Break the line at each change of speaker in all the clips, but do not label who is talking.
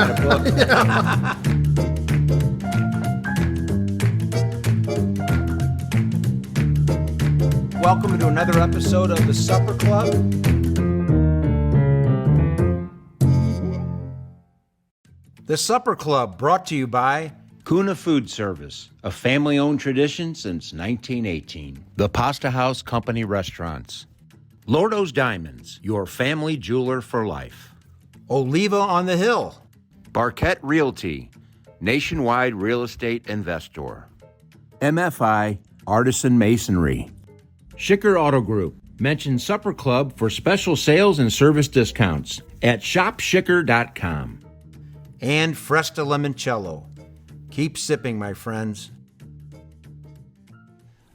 kind of book. Welcome to another episode of the Supper Club. The Supper Club brought to you by Kuna Food Service, a family-owned tradition since 1918. The Pasta House Company Restaurants. Lordo's Diamonds, your family jeweler for life. Oliva on the Hill. Barquette Realty, nationwide real estate investor. MFI, Artisan Masonry. Schicker Auto Group. Mention Supper Club for special sales and service discounts at shopschicker.com. And Fresta Limoncello. Keep sipping, my friends.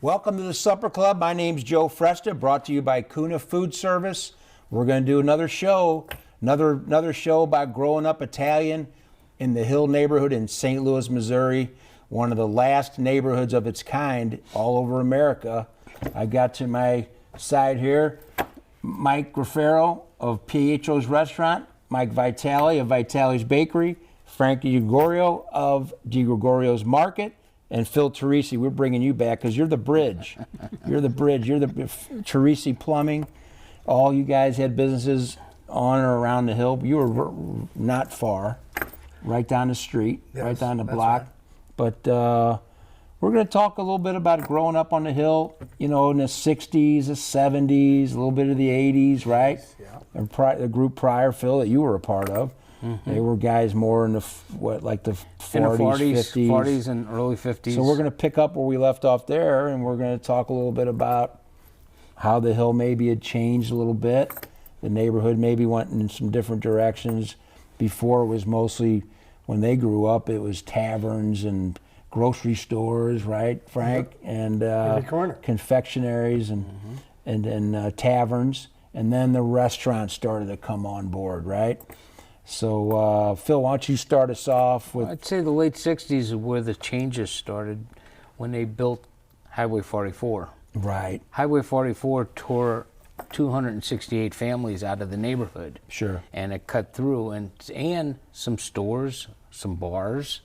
Welcome to the Supper Club. My name's Joe Fresta, brought to you by Kuna Food Service. We're going to do another show, another show about growing up Italian in the Hill neighborhood in St. Louis, Missouri, one of the last neighborhoods of its kind all over America. I got to my side here, Mike Grafero of Pietro's Restaurant, Mike Vitale of Vitale's Bakery, Frank DiGregorio of DiGregorio's Market, and Phil Teresi. We're bringing you back because you're the bridge. You're the bridge. You're the Teresi Plumbing. All you guys had businesses on or around the hill. You were not far, right down the street, yes, right down the block. Right. But we're going to talk a little bit about growing up on the hill, you know, in the 60s, the 70s, a little bit of the 80s, right? Yeah. And the group prior, Phil, that you were a part of. Mm-hmm. They were guys more in the, like the 40s, 50s.
And early 50s.
So we're going to pick up where we left off there, and we're going to talk a little bit about how the hill maybe had changed a little bit. The neighborhood maybe went in some different directions. Before it was mostly, when they grew up, it was taverns and grocery stores, right, Frank? Yep. And
every corner.
Confectionaries and taverns. And then the restaurants started to come on board, right? So, Phil, why don't you start us off with...
I'd say the late 60s is where the changes started, when they built Highway 44.
Right.
Highway 44 tore 268 families out of the neighborhood.
Sure.
And it cut through, and some stores, some bars,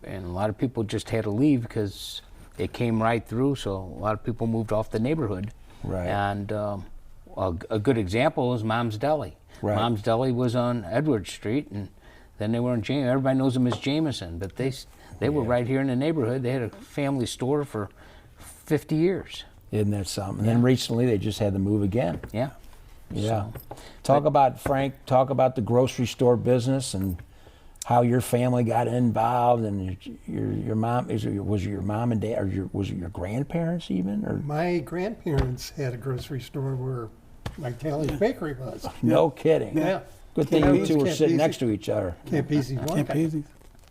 and a lot of people just had to leave because it came right through, so a lot of people moved off the neighborhood.
Right.
And a good example is Mom's Deli.
Right.
Mom's Deli was on Edward Street, and then they were on Jameson. Everybody knows them as Jameson, but they were right here in the neighborhood. They had a family store for 50 years.
Isn't that something? And then recently they just had to move again.
Yeah.
Yeah. Talk about the grocery store business and how your family got involved, and your mom, was it your mom and dad, or was it your grandparents even? Or?
My grandparents had a grocery store where Vitale's Bakery was.
No kidding.
Yeah.
Good thing you two were sitting next to each other.
Campisi's.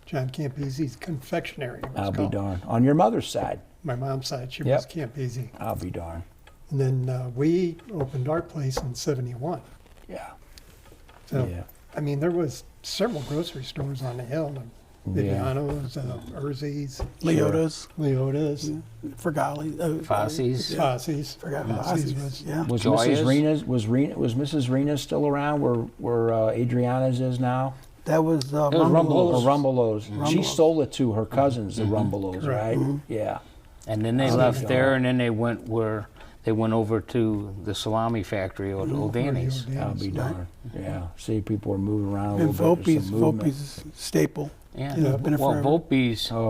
John Campisi's Confectionery.
I'll be darned. On your mother's side.
My mom's side, she was Campisi.
I'll be darned.
And then we opened our place in 71.
Yeah.
So, I mean, there was several grocery stores on the hill. Viviano's, Urzi's,
Leota's,
Fergali,
Fosse's.
Forgot
Fosse's. Yeah.
Was Mrs. Rena's still around where Adriana's is now?
That was
Rumbelows. Rumbelows. She sold it to her cousins, the Rumbelows, right? Mm-hmm. Yeah.
And then they left there, and then they went over to the salami factory at Old Danny's.
I'll be darned. Yeah. See, people are moving around a
and
little bit.
Volpe's staple.
Yeah.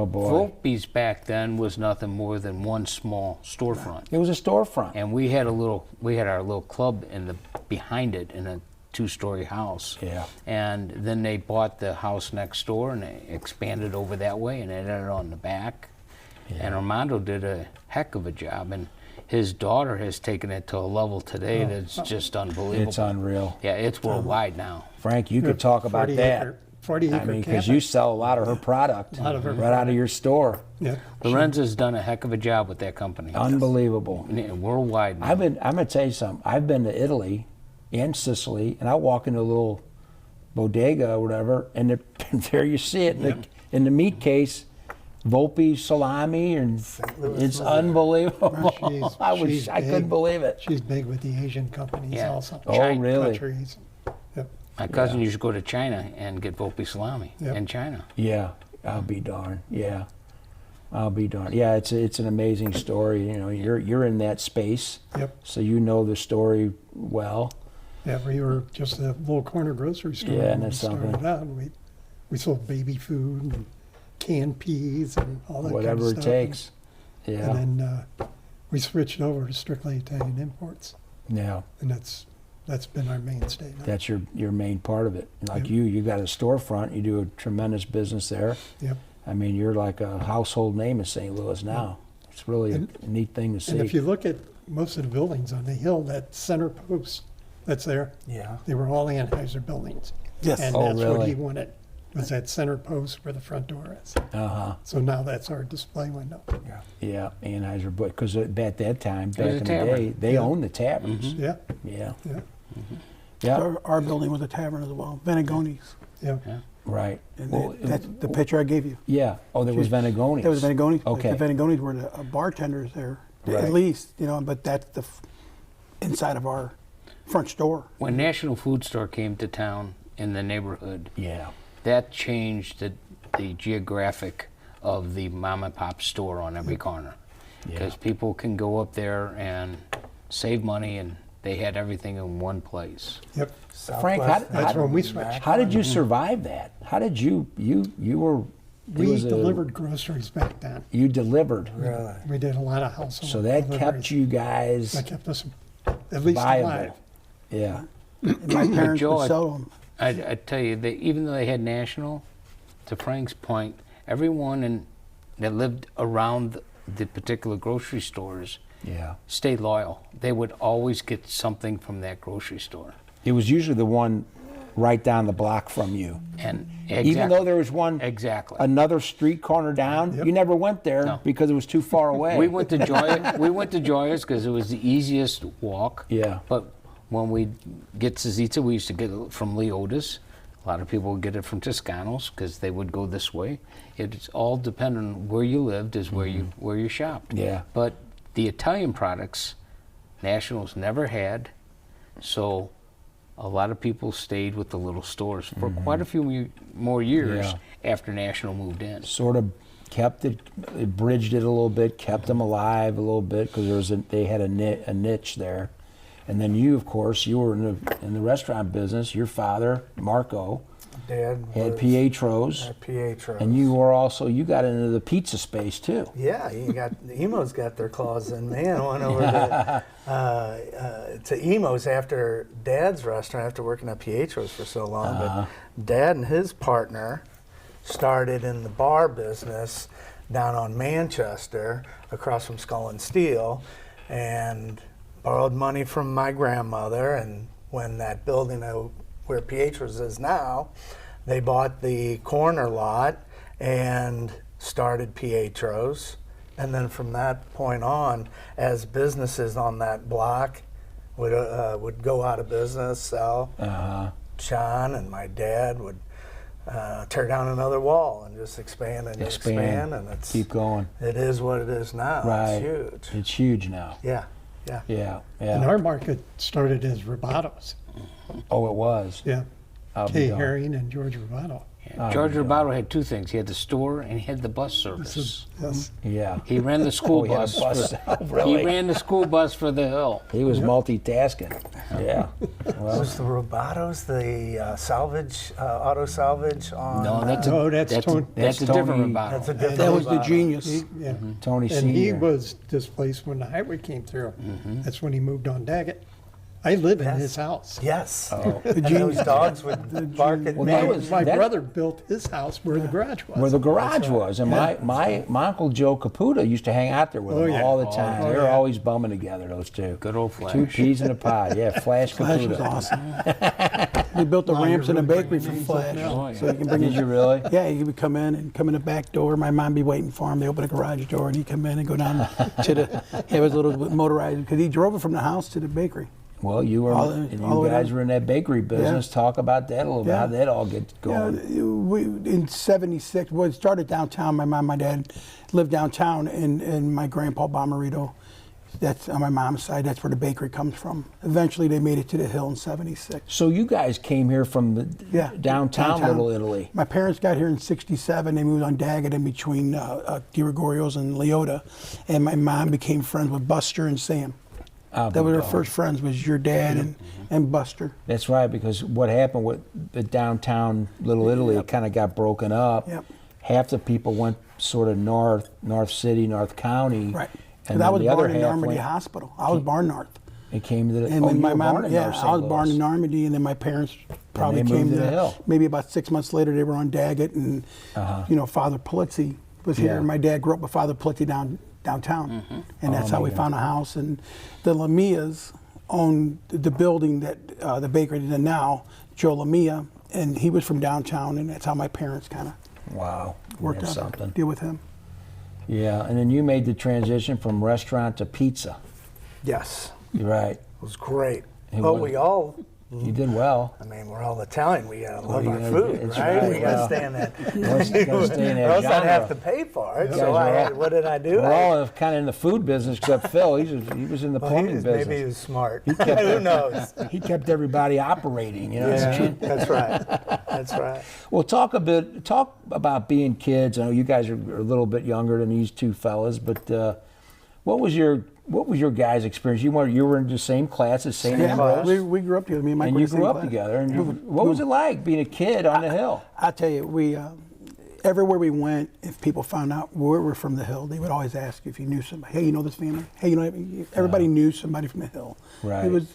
Volpe's
back then was nothing more than one small storefront.
It was a storefront.
And we had our little club behind it in a 2-story house.
Yeah.
And then they bought the house next door, and they expanded over that way, and they had it on the back. Yeah. And Armando did a heck of a job, and his daughter has taken it to a level today that's just unbelievable.
It's unreal.
Yeah, it's worldwide now.
Frank, you could talk about that.
40 acre.
I mean, because you sell a lot of her product right out of your store.
Yeah.
Lorenzo's done a heck of a job with that company.
Unbelievable.
Worldwide now.
I'm going to tell you something. I've been to Italy and Sicily, and I walk into a little bodega or whatever, and there you see it in the meat case. Volpe salami, and it's unbelievable. I couldn't believe it.
She's big with the Asian companies also.
Oh, really?
Countries. Yep.
My cousin used to go to China and get Volpi salami
Yep.
in China.
Yeah, I'll be darned. Yeah, I'll be darned. Yeah, it's an amazing story. You know, you're in that space,
Yep.
so you know the story well.
Yeah, we were just a little corner grocery store
Yeah,
when we
that's something.
started out. We sold baby food and canned peas and all that
Whatever
kind of
it
stuff.
takes. Yeah,
And then we switched over to strictly Italian imports,
yeah.
and that's been our mainstay now.
That's your main part of it. Like
Yep.
you got a storefront. You do a tremendous business there.
Yep.
I mean, you're like a household name in St. Louis now. It's really a neat thing to see.
And if you look at most of the buildings on the hill, that center post that's there,
Yeah.
they were all Anheuser buildings.
Yes.
And
Oh,
that's what
really?
he wanted, was that center post where the front door is.
Uh-huh.
So now that's our display window.
Yeah, Anheuser, but because at that time, back
was a
in the
tavern.
day, they
Yeah.
owned the taverns.
Yeah,
Yeah.
yeah,
Yeah.
Our building was a tavern as well, Venegoni's.
yeah.
Right.
And
Well,
that's the picture I gave you.
yeah. Oh, there was Venegoni's.
There was Venegoni's.
Okay.
The Venegoni's were the bartenders there,
Right.
at least, you know, but that's the inside of our front store.
When National Food Store came to town in the neighborhood,
Yeah.
that changed the geographic of the mom and pop store on every corner. Because people can go up there and save money, and they had everything in one place.
Yep.
Frank,
That's when we switched.
how did you survive that? How did you were? it
We
was a-
delivered groceries back then.
You delivered.
Really?
We did a lot of household
So that
deliveries.
kept you guys
That kept us at least
viable.
alive.
Yeah.
And my parents
Joe,
would sell them.
I tell you, even though they had National, to Frank's point, everyone that lived around the particular grocery stores
Yeah.
stayed loyal. They would always get something from that grocery store.
It was usually the one right down the block from you.
And
Even though there was one
exactly.
another street corner down,
Yep.
you never went there
No.
because it was too far away.
We went to Joya. We went to Joya's because it was the easiest walk.
Yeah.
But when we get Zazita, we used to get it from Leota's. A lot of people would get it from Toscano's because they would go this way. It's all dependent on where you lived is where you shopped.
Yeah.
But the Italian products, Nationals never had, so a lot of people stayed with the little stores for quite a few more years
Yeah.
after National moved in.
Sort of kept it bridged it a little bit, kept them alive a little bit because they had a niche there. And then you, of course, you were in the restaurant business. Your father, Marco,
Dad
had
was
Pietros,
at Pietros.
and you got into the pizza space too.
Yeah, the Emos got their claws in me. I went over to Emos after Dad's restaurant, after working at Pietros for so long. But Dad and his partner started in the bar business down on Manchester, across from Skull and Steel, and borrowed money from my grandmother. And when that building where Pietros is now, they bought the corner lot and started Pietros. And then from that point on, as businesses on that block would go out of business, sell, John and my dad would tear down another wall and just expand and expand, and it's
keep going.
It is what it is now.
Right.
It's huge.
It's huge now.
Yeah.
Yeah.
And our market started as Robatos.
Oh, it was.
Yeah.
I'll be
Kay
darned.
Herring and George Robato.
George Robato had two things. He had the store and he had the bus service.
Yes.
Yeah.
He ran the school
Oh, he had a
bus.
bus. Oh,
He
really?
ran the school bus for the hill.
He was multitasking. Yeah. Well,
Was the Robatos the salvage, auto salvage on?
No, that's
No, that's Tony.
that's a
Tony-
different Robato.
That's a different
That was the
Robato.
genius.
Yeah.
Tony
And he
Senior.
was displaced when the highway came through. That's when he moved on Daggett. I live in his house.
Yes.
Oh.
And those dogs would bark at
Well,
me.
that was-
My
that-
brother built his house where the garage was.
Where the garage was, and my Uncle Joe Caputa used to hang out there with
Oh,
him
yeah.
all the time.
Oh,
they were
yeah.
always bumming together, those two.
Good old Flash.
Two peas in a pod. Yeah, Flash
Flash was
Caputa.
awesome. We built the ramps in the bakery for Flash.
Oh, yeah.
So you can bring
Did you really?
Yeah, he would come in and come in the back door. My mom be waiting for him. They open the garage door and he'd come in and go down to the, have his little motorized, because he drove it from the house to the bakery.
Well, you were,
All the-
and
all the
you
way
guys
down.
were in that bakery business. Talk about that a little bit.
Yeah.
How did that all get
Yeah,
going?
we, in '76, well, it started downtown. My mom, my dad lived downtown, and my grandpa Bomarito That's on my mom's side. That's where the bakery comes from. Eventually, they made it to the hill in '76.
So you guys came here from the downtown Little Italy.
My parents got here in '67. They moved on Daggett in between DiGregorio's and Leota, and my mom became friends with Buster and Sam. That were her first friends. Was your dad and Buster.
That's right, because what happened with the downtown Little Italy, it kind of got broken up.
Yep.
Half the people went sort of north City, North County.
Right.
And
I
then
was
the other
born in
half
Normandy
went,
Hospital. I was born north.
it came to the,
And
oh,
then
you
my
were
mom,
born in
yeah,
North St.
I was born
Louis.
in Normandy, and then my parents probably
they
came
moved to the hill.
maybe about 6 months later. They were on Daggett, and Father Polizzi was here.
Yeah.
My dad grew up with Father Polizzi downtown, and that's how we found a house. And the Lamias owned the building that the bakery is in now, Joe Lamia, and he was from downtown, and that's how my parents kind of
Wow.
worked
That's
out
something.
to deal with him.
Yeah, and then you made the transition from restaurant to pizza.
Yes,
You're right.
it was great.
It
But
was.
we all,
You did well.
I mean, we're all Italian. We gotta love
you
our
gonna
food,
do? That's
right?
right,
We gotta
yeah.
stay in that.
Gotta stay in that
or else I'd have
genre.
to pay for it.
You
So
guys are all-
what did I do?
We're all kind of in the food business except Phil. He was in the
Well,
plumbing business.
maybe he was smart. Who knows?
He kept everybody operating. You know what I'm
Yeah,
saying?
that's right. That's right.
Well, talk about being kids. I know you guys are a little bit younger than these two fellas, but what was your guys' experience? You were in the same class as St. Ambrose,
we grew up together. Me and Mike
and
were
you
in the same
grew up
class.
together. And what was it like being a kid on the hill?
I tell you, we everywhere we went, if people found out we were from the hill, they would always ask if you knew somebody. Hey, you know this family? Hey, you know everybody knew somebody from the hill.
Right.
It was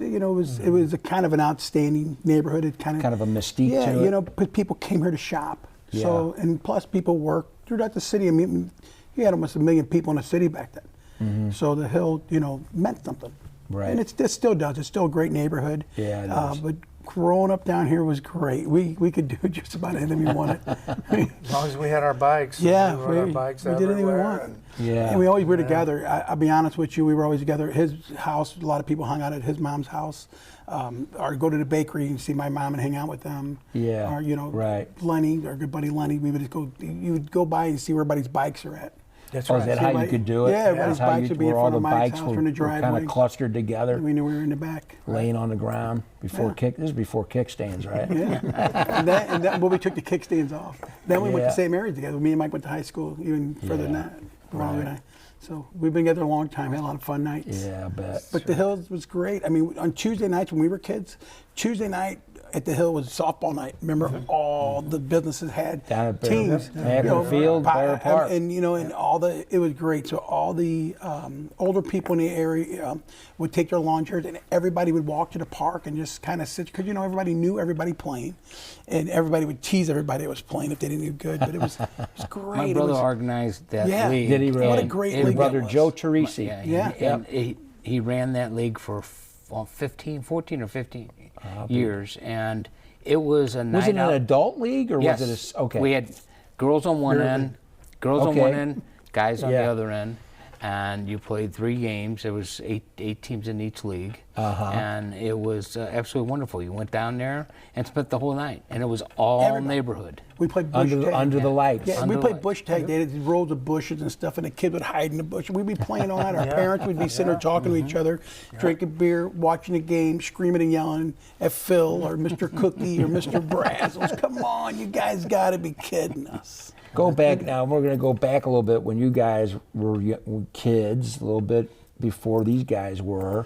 it was a kind of an outstanding neighborhood. It kind
Kind of a mystique
yeah,
to it.
you know, but people came here to shop. So and plus people worked throughout the city. I mean, you had almost 1 million people in the city back then. So the hill, meant something.
Right.
And it still does. It's still a great neighborhood.
Yeah, it is.
But growing up down here was great. We could do just about anything we wanted.
As long as we had our bikes.
Yeah,
we rode our bikes
we did anything we
everywhere,
want.
and-
Yeah.
And we always were together. I'll be honest with you, we were always together. His house, a lot of people hung out at his mom's house. Or go to the bakery and see my mom and hang out with them.
Yeah,
Or,
right.
Lenny, our good buddy Lenny, we would just go, you would go by and see where everybody's bikes are at.
That's
Oh,
right.
is that
See
how you
everybody-
could do it?
Yeah, everybody's
That's how
bikes would be in
where all
front
the
of my
bikes
house
were,
or in the
were kind
driveway.
of clustered together,
We knew we were in the back.
laying on the ground before This is before kickstands, right?
Yeah. and then when we took the kickstands off. Then we went
Yeah.
to St. Mary's together. Me and Mike went to high school even further than
Yeah.
that. Ron and I. So we've been together a long time, had a lot of fun nights.
Yeah, I bet.
But the Hills was great. I mean, on Tuesday nights when we were kids, Tuesday night at the Hill was softball night. Remember, all the businesses had
Down at Bear-
teams.
Yep.
you know,
Field, Bear Park.
and and all the it was great. So all the older people in the area would take their lawn chairs, and everybody would walk to the park and just kind of sit because everybody knew everybody playing, and everybody would tease everybody that was playing if they didn't do good. But it was great.
My
It
brother
was-
organized that
Yeah.
league.
Did he really?
What a great
Your
league
brother
that was.
Joe Teresi.
Yeah,
Yeah.
and he ran that league for 14 or 15 years, and it was a night
Was it an
out.
adult league or
Yes.
was it okay?
We had girls on one end, guys on the
Yeah.
other end, and you played 3 games. There was eight teams in each league, and it was absolutely wonderful. You went down there and spent the whole night, and it was all
Everybody.
neighborhood.
We played bush
under
tag.
under the lights.
Yeah,
Under
we played
lights.
bush tag. They had these rows of bushes and stuff, and the kid would hide in the bush. We'd be playing all night. Our parents would be sitting there talking to each other, drinking beer, watching the game, screaming and yelling at Phil or Mr. Cookie or Mr. Brazzles. Come on, you guys got to be kidding us.
Go back now. We're going to go back a little bit when you guys were kids, a little bit before these guys were.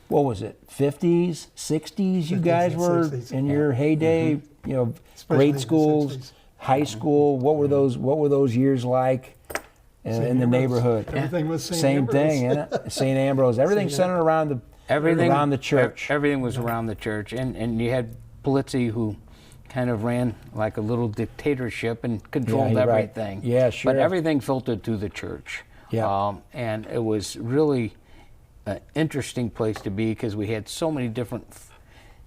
What was it? 50s, 60s? You
50s
guys
and
were
60s.
in your heyday.
Especially
Grade
in the
schools,
60s.
high school. What were those years like in the
Ambrose.
neighborhood?
Everything was St.
Same
Ambrose.
thing, isn't it? St. Ambrose. Everything centered around the church.
Everything was around the church, and you had Polizzi who kind of ran like a little dictatorship and controlled
you're right.
everything.
Yeah, sure.
But everything filtered through the church.
Yeah.
And it was really an interesting place to be because we had so many different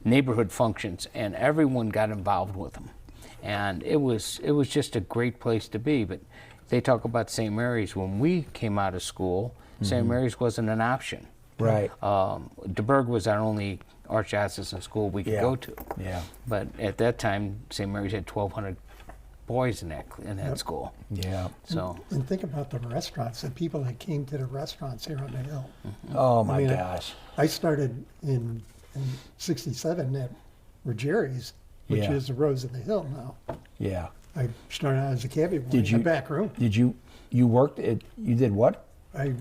neighborhood functions, and everyone got involved with them. And it was just a great place to be. But they talk about St. Mary's. When we came out of school, St. Mary's wasn't an option.
Right.
DeBerg was our only archdiocesan school we could go to.
Yeah.
But at that time, St. Mary's had 1,200 boys in that school.
Yeah.
So
And think about the restaurants, the people that came to the restaurants here on the hill.
Oh my
mean,
gosh.
I started in '67 at Ruggieri's, which
Yeah.
is the Rose of the Hill now.
Yeah.
I started out as a cabbie boy
Did
in
you-
the back room.
Did you worked at, you did what?
I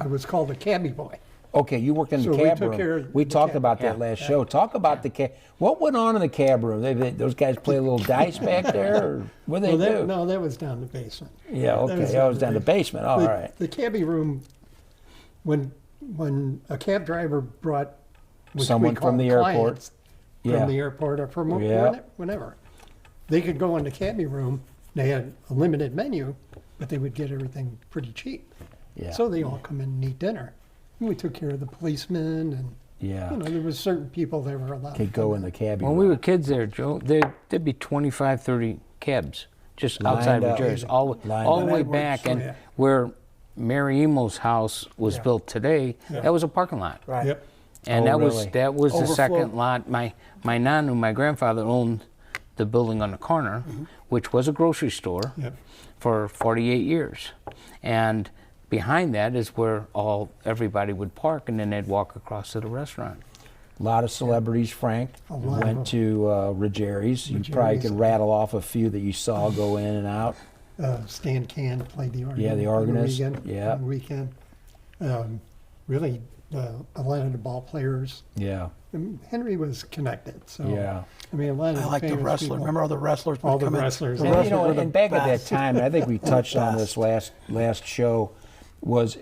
was called a cabbie boy.
Okay, you worked in
So
the
we
cab
took
room.
care of
We
the
talked
cab.
about that
Yeah.
last show. Talk about the cab. What went on in the cab room? Those guys play a little dice back there, or what do they
Well,
do?
no, that was down the basement.
Yeah, okay.
was
That was down the basement. All right.
The cabbie room, when a cab driver brought which
Someone
we call
from the airport.
clients
Yeah.
from the airport or from
Yeah.
whenever, they could go in the cabbie room. They had a limited menu, but they would get everything pretty cheap.
Yeah.
So they all come in and eat dinner. And we took care of the policemen, and
Yeah.
there was certain people that were allowed.
Could
to
go
come
in the cabbie
when
room.
we were kids there, Joe, there'd be 25, 30 cabs just outside
Lined
of
up.
Ruggieri's, all
Lined
the
up.
way
That
back,
works,
and
yeah.
where Mary Emo's house was
Yeah.
built today,
Yeah.
that was a parking lot.
Right.
Yep.
And
Oh,
that
really?
was the
Overflow.
second lot. My nanu, my grandfather owned the building on the corner, which was a grocery store
Yep.
for 48 years. And behind that is where everybody would park, and then they'd walk across to the restaurant.
A lot of celebrities, Frank,
A lot of them.
went to Ruggieri's. You probably
Ruggieri's.
could rattle off a few that you saw go in and out.
Stan Can played the organ.
Yeah, the
on
organist,
weekend,
yeah.
on the weekend. Really, a lot of the ball players.
Yeah.
Henry was connected. So
Yeah.
I mean, a lot of
I like the
famous
wrestlers.
people.
Remember all the wrestlers? would
All the
come in?
wrestlers.
The
And,
And,
wrestlers were the
and back at that
best.
time, and I think we touched on this last show, was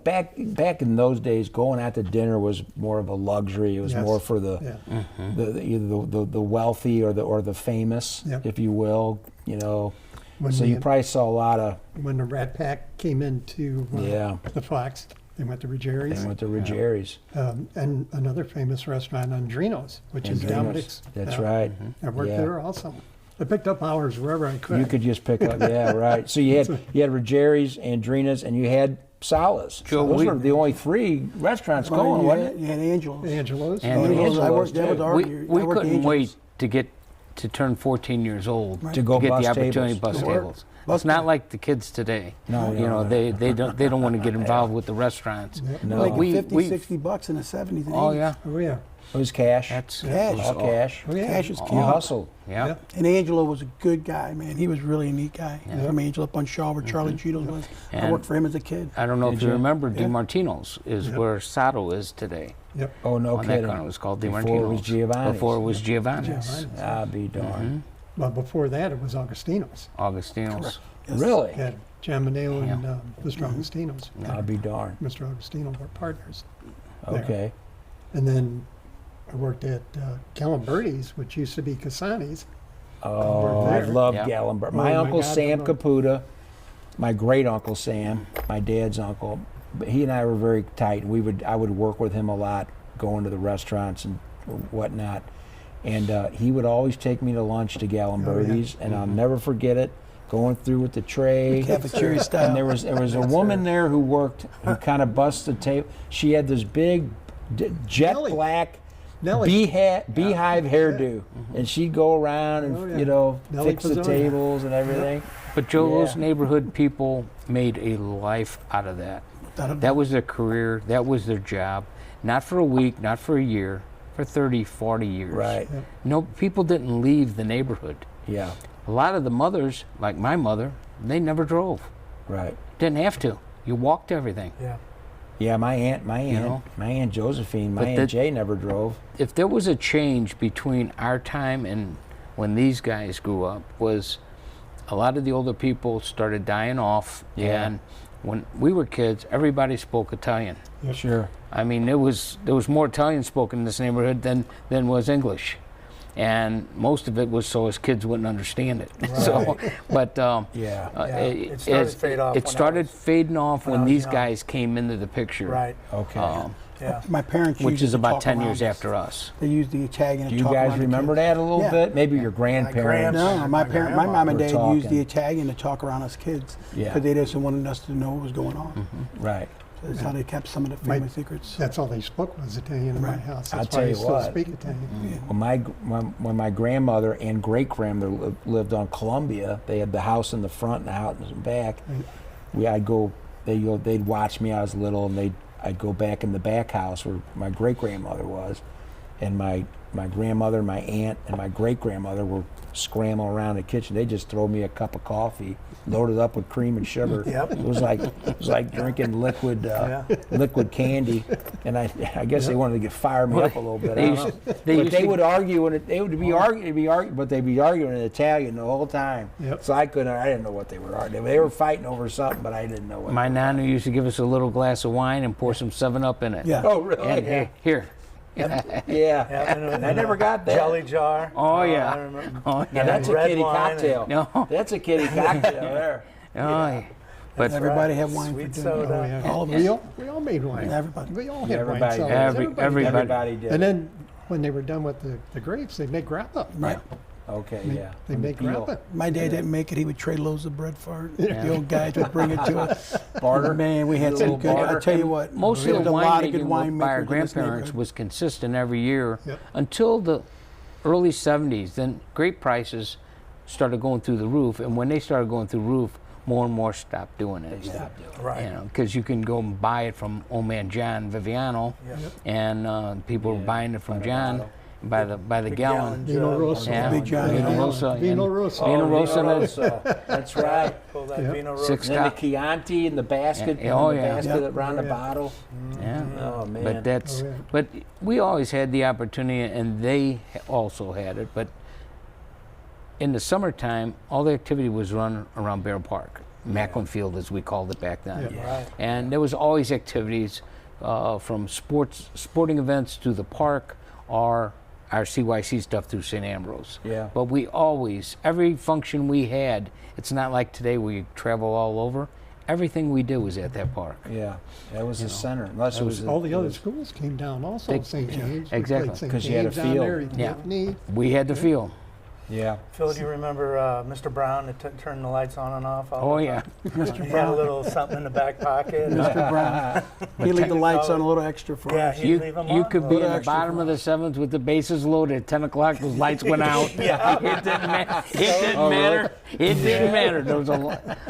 back in those days, going out to dinner was more of a luxury. It was
Yes.
more for the
Yeah.
either the wealthy or the famous,
Yep.
if you will.
When
So
the-
you probably saw a lot of
When the Rat Pack came into
Yeah.
the Fox, they went to Ruggieri's.
they went to Ruggieri's.
And another famous restaurant, Andrino's, which is
Andrino's.
Dominic's.
That's right.
I worked
Yeah.
there also. I picked up hours wherever I could.
You could just pick up, yeah, right. So you had Ruggieri's, Andrina's, and you had Sala's.
Joe,
Those
we-
were the only three restaurants
Well,
going,
you
wasn't
had,
it?
you had Angels.
Angelo's.
And
Oh,
Angelo's.
I worked. That was
too.
our.
We
I worked
couldn't
Angels.
wait to turn 14 years old
To go
get
bus
the opportunity
tables.
to bus
To work.
tables.
Bus
It's not
tables.
like the kids today.
No,
they don't want to get involved with the restaurants.
No.
Like
We-
50,
we-
60 bucks in the 70s and 80s.
Oh yeah,
Oh, yeah.
It was cash.
that's
Cash.
all cash.
Oh, yeah.
Cash is
You
king.
hustled.
yeah.
Yeah.
And Angelo was a good guy, man. He was really a neat guy. From Angelo up on Shaw, where Charlie Cheetos was. I
And-
worked for him as a kid.
I don't know if
Did
you
you?
remember
Yeah.
DiMartino's is where Sato is today.
Yep.
Oh, no
On
kidding.
that corner, it was called
Before
DiMartino's.
it was Giovanni's.
Before it was Giovanni's.
Giovanni's.
Ah, be darned.
But before that, it was Augustino's.
Augustino's.
Yes.
Really?
Had John Maneo and
Yeah.
Mr. Augustino's.
I'll be darned.
Mr. Augustino were partners.
Okay.
And then I worked at Calamberti's, which used to be Casani's.
Oh,
Worked
I
there.
love
Yeah.
Gallenberg.
Oh,
My
my
uncle
God,
Sam
I love-
Caputa, my great uncle Sam, my dad's uncle, but he and I were very tight. I would work with him a lot, going to the restaurants and whatnot. And he would always take me to lunch to Gallenberti's, and I'll never forget it. Going through with the tray,
Cafeteria style.
and there was a woman there who worked, who kind of busted the table. She had this big jet
Nellie.
black
Nellie.
beehive hairdo, and she'd go around and
Oh, yeah. Nellie
fix the
Pizzonia.
tables and everything.
But Joe,
Yeah.
those neighborhood people made a life out of that. That was their career. That was their job. Not for a week, not for a year, for 30, 40 years.
Right.
No, people didn't leave the neighborhood.
Yeah.
A lot of the mothers, like my mother, they never drove.
Right.
Didn't have to. You walked everything.
Yeah.
Yeah. My aunt
know?
Josephine, my
But
aunt Jay never drove.
If there was a change between our time and when these guys grew up, was a lot of the older people started dying off.
Yeah.
And when we were kids, everybody spoke Italian.
Sure.
I mean, there was more Italian spoken in this neighborhood than was English, and most of it was so as kids wouldn't understand it. So, but
Yeah.
Yeah, it started to fade off
It
when I
started
was-
fading off
when I
when
was
these
young.
guys came into the picture.
Right.
Okay.
Yeah.
My parents
Which
used
is
to
about
talk
10
around
years
us.
after us.
They used the Italian
Do
to
you
talk
guys
around the
remember
kids.
that a little
Yeah.
bit? Maybe your grandparents.
gramps-
No,
My
my mom and
were
dad used
talking.
the Italian to talk around us kids
Yeah.
because they just wanted us to know what was going on.
Right.
That's how they kept some of the family secrets.
That's all they spoke was Italian in my house. That's
I'll
why
tell
I
you
still
what.
speak Italian.
When my grandmother and great grandmother lived on Columbia, they had the house in the front and the house in the back. They'd watch me. I was little, and I'd go back in the back house where my great grandmother was, and my grandmother, my aunt, and my great grandmother were scrambling around the kitchen. They just throw me a cup of coffee, loaded up with cream and sugar.
Yep.
It was like drinking liquid candy, and I guess they wanted to fire me up a little bit. They would argue, and they'd be arguing in Italian the whole time.
Yep.
So I didn't know what they were arguing. They were fighting over something, but I didn't know what.
My nana used to give us a little glass of wine and pour some 7-Up in it.
Yeah.
Oh, really?
And here.
Yeah.
And
I never got that.
Jelly jar.
Oh, yeah.
I remember.
Oh,
Now
yeah.
that's a
Red
kitty
wine
cocktail.
No.
That's a kitty cocktail there.
Oh, yeah. But
Everybody had wine
Sweet
for dinner.
soda.
Oh, yeah.
All of us.
We all made wine.
Everybody.
We all had wine
Everybody
cellars.
did.
Everybody.
Did.
And then when they were done with the grapes, they made grappa.
Right.
Okay, yeah.
They made
Peel.
grappa.
My dad didn't make it. He would trade loaves of bread for it. The old guys would bring it to us.
Barter.
Man, we had
A
some
little
good.
barter.
I'll tell you what.
Most
we
of
had
the
a lot of good
winemaking by our
winemakers in this
grandparents
neighborhood.
was consistent every year
Yep.
until the early 70s. Then grape prices started going through the roof, and when they started going through the roof, more and more stopped doing it.
Right.
You know, because you can go and buy it from old man John Viviano, and people were buying it from John by the gallon.
Vino Rosso.
Yeah.
Big John.
Vino
Yeah.
Rosso.
Vino
and
Rosso.
Vino Rosso.
Vino Rosso. That's right.
Pull that
Yep.
Vino Rosso.
Six
And then the
top.
Chianti in the basket,
Yeah. Oh,
and the
yeah.
basket
Yep.
around the
Yeah.
bottle.
Yeah.
Oh man.
But that's
Oh, yeah.
but we always had the opportunity, and they also had it. But in the summertime, all the activity was run around Bear Park, Macklin Field as we called it back then.
Yeah.
Right.
And there was always activities from sporting events to the park, or our CYC stuff through St. Ambrose.
Yeah.
But we always, every function we had, it's not like today we travel all over. Everything we did was at that park.
Yeah, that was the center. Unless it was
All the other schools came down also.
They-
St. James. We
exactly.
played St.
'Cause you had a
James down
field.
there,
Yeah.
Epiphany.
We had the field.
Yeah.
Phil, do you remember Mr. Brown that turned the lights on and off? All
Oh,
the
yeah.
time? He had a little something in the back pocket.
Mr. Brown. He leave the lights on a little extra for
Yeah,
us.
he'd leave 'em
You
on.
could be in
Little
the
extra
bottom of the seventh with the bases loaded at 10 o'clock. Those lights went out. It didn't matter. It didn't matter. It didn't matter. There was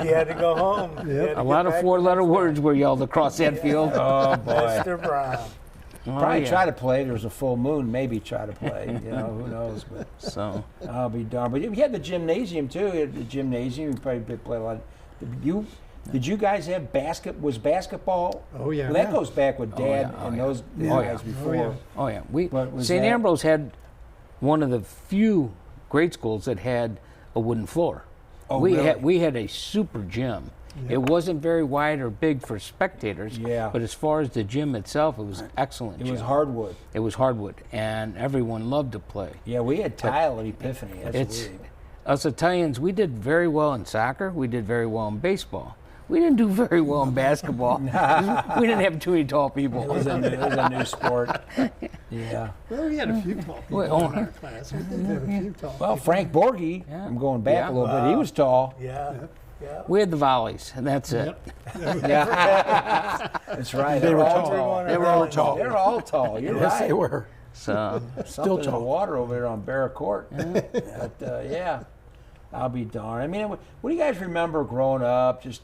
He had to go home. He had to
a
get
lot of
back to
four-letter
the-
words were yelled across that field.
Oh boy.
Mr. Brown.
Oh,
Probably
yeah.
try to play. There was a full moon. Maybe try to play. You know, who knows? But
So
I'll be darned. But you had the gymnasium too. You had the gymnasium. You probably did play a lot. Did you guys have Was basketball?
Oh, yeah.
Well, that goes back with Dad
yeah. Oh,
and
yeah.
those
Oh,
guys
yeah.
before.
yeah.
oh yeah, we
What was
St.
that?
Ambrose had one of the few grade schools that had a wooden floor.
Oh,
we
really?
had a super gym. It wasn't very wide or big for spectators.
Yeah.
But as far as the gym itself, it was excellent.
It was
gym.
hardwood.
It was hardwood, and everyone loved to play.
Yeah, we had tile at Epiphany. That's
It's
weird.
us Italians. We did very well in soccer. We did very well in baseball. We didn't do very well in basketball. We didn't have too many tall people.
It was a new sport. Yeah.
Well, we had a few tall people
Well,
in our class. We did have a few tall
Well,
people.
Frank Borghi.
Yeah.
I'm going back
Yeah.
a little bit. He was tall.
Yeah. Yeah.
We had the volleys, and that's it.
Yep.
Yeah. That's right.
They were
all
tall.
They were all tall. They're all tall. You're
Yes,
right.
they were.
So
Something in the
tall.
water over there on Barra Court. But yeah, I'll be darned. I mean, what do you guys remember growing up? Just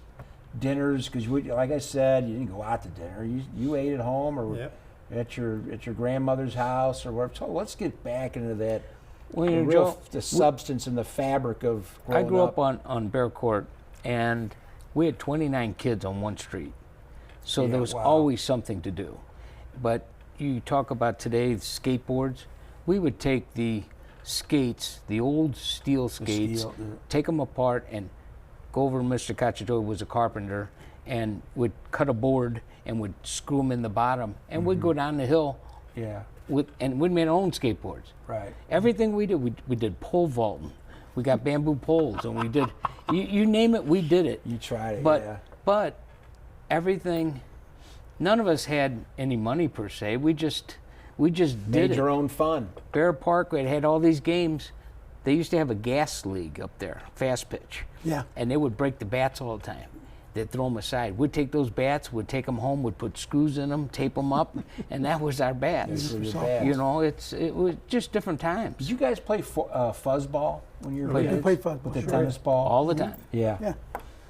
dinners, because like I said, you didn't go out to dinner. You ate at home or
Yep.
at your grandmother's house or wherever. So let's get back into that.
well,
The,
you know,
real,
Joe,
the substance and the fabric of growing
I grew up on Bear Court, and we had 29 kids on one street. So
Yeah,
there was
wow.
always something to do. But you talk about today's skateboards, we would take the skates, the old steel skates,
steel, yeah.
take them apart and go over to Mr. Cacciatore, who was a carpenter, and would cut a board and would screw them in the bottom, and we'd go down the hill
Yeah,
and we'd make our own skateboards.
right.
Everything we did, we did pole vaulting. We got bamboo poles, and we did, you name it, we did it.
You tried it,
But
yeah.
but everything, none of us had any money per se. We just did
Made
it.
your own fun.
Bear Park, it had all these games. They used to have a gas league up there, fast pitch.
Yeah.
And they would break the bats all the time. they'd throw them aside. We'd take those bats, we'd take them home, we'd put screws in them, tape them up, and that was our bats.
Those were your bats.
You know, it was just different times.
Did you guys play fuzzball when you were
We
kids?
played football.
With the
sure.
tennis ball?
All the time.
Yeah.
Yeah.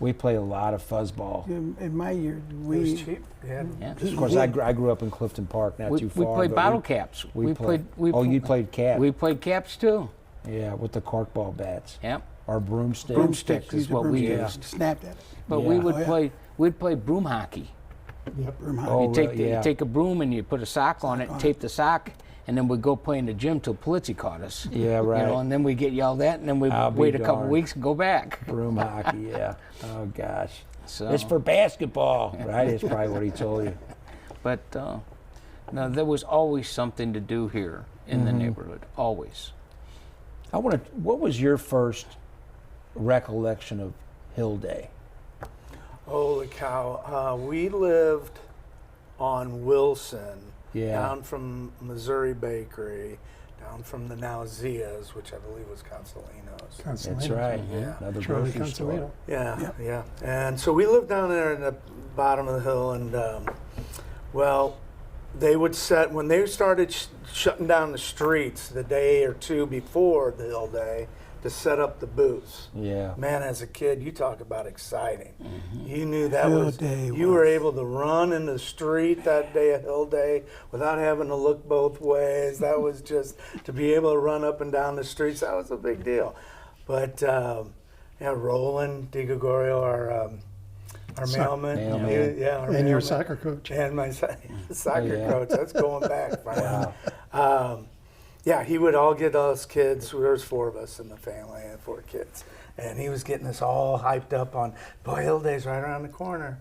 We played a lot of fuzzball.
In my year,
It was
we
cheap. Yeah.
Yeah.
Of course, I grew up in Clifton Park, not
We
too far.
played
but
bottle caps.
We played. You played cap.
We played caps too.
Yeah, with the corkball bats.
Yep.
Or broomsticks.
Broomsticks is what we
broomstick.
used.
snapped at it.
But
Yeah.
we would
Oh, yeah.
play. We'd play broom hockey.
Yep.
Broom hockey.
Oh,
You take
yeah.
you take a broom and you put a sock on it,
on
tape the sock, and then we'd go play in the gym till Polizzi caught us.
Yeah, right.
You know, and then we get yelled at, and then we'd
I'll be
wait a couple
darned.
weeks and go back.
Broom hockey, yeah. Oh, gosh.
So,
It's for basketball, right? It's probably what he told you.
but no, there was always something to do here in
Mm-hmm.
the neighborhood. Always.
What was your first recollection of Hill Day?
Holy cow. We lived on Wilson,
Yeah.
down from Missouri Bakery, down from the now Zia's, which I believe was Consolino's.
That's
Consolino.
right.
Yeah.
Another
Charlie
grocery store.
Consolino.
Yeah, yeah. And so we lived down there in the bottom of the hill, and well, they would set, when they started shutting down the streets the day or two before the Hill Day, to set up the booths.
Yeah.
Man, as a kid, you talk about exciting. You knew that
Hill
was,
Day
you
was-
were able to run in the street that day at Hill Day without having to look both ways. That was just, to be able to run up and down the streets, that was a big deal. But, yeah, Roland DiGregorio, our mailman.
Mailman.
Yeah, our
And your
mailman.
soccer coach.
And my soccer
Yeah.
coach, that's going back. Yeah, he would all get us kids. There was 4 of us in the family and 4 kids, and he was getting us all hyped up on, boy, Hill Day's right around the corner.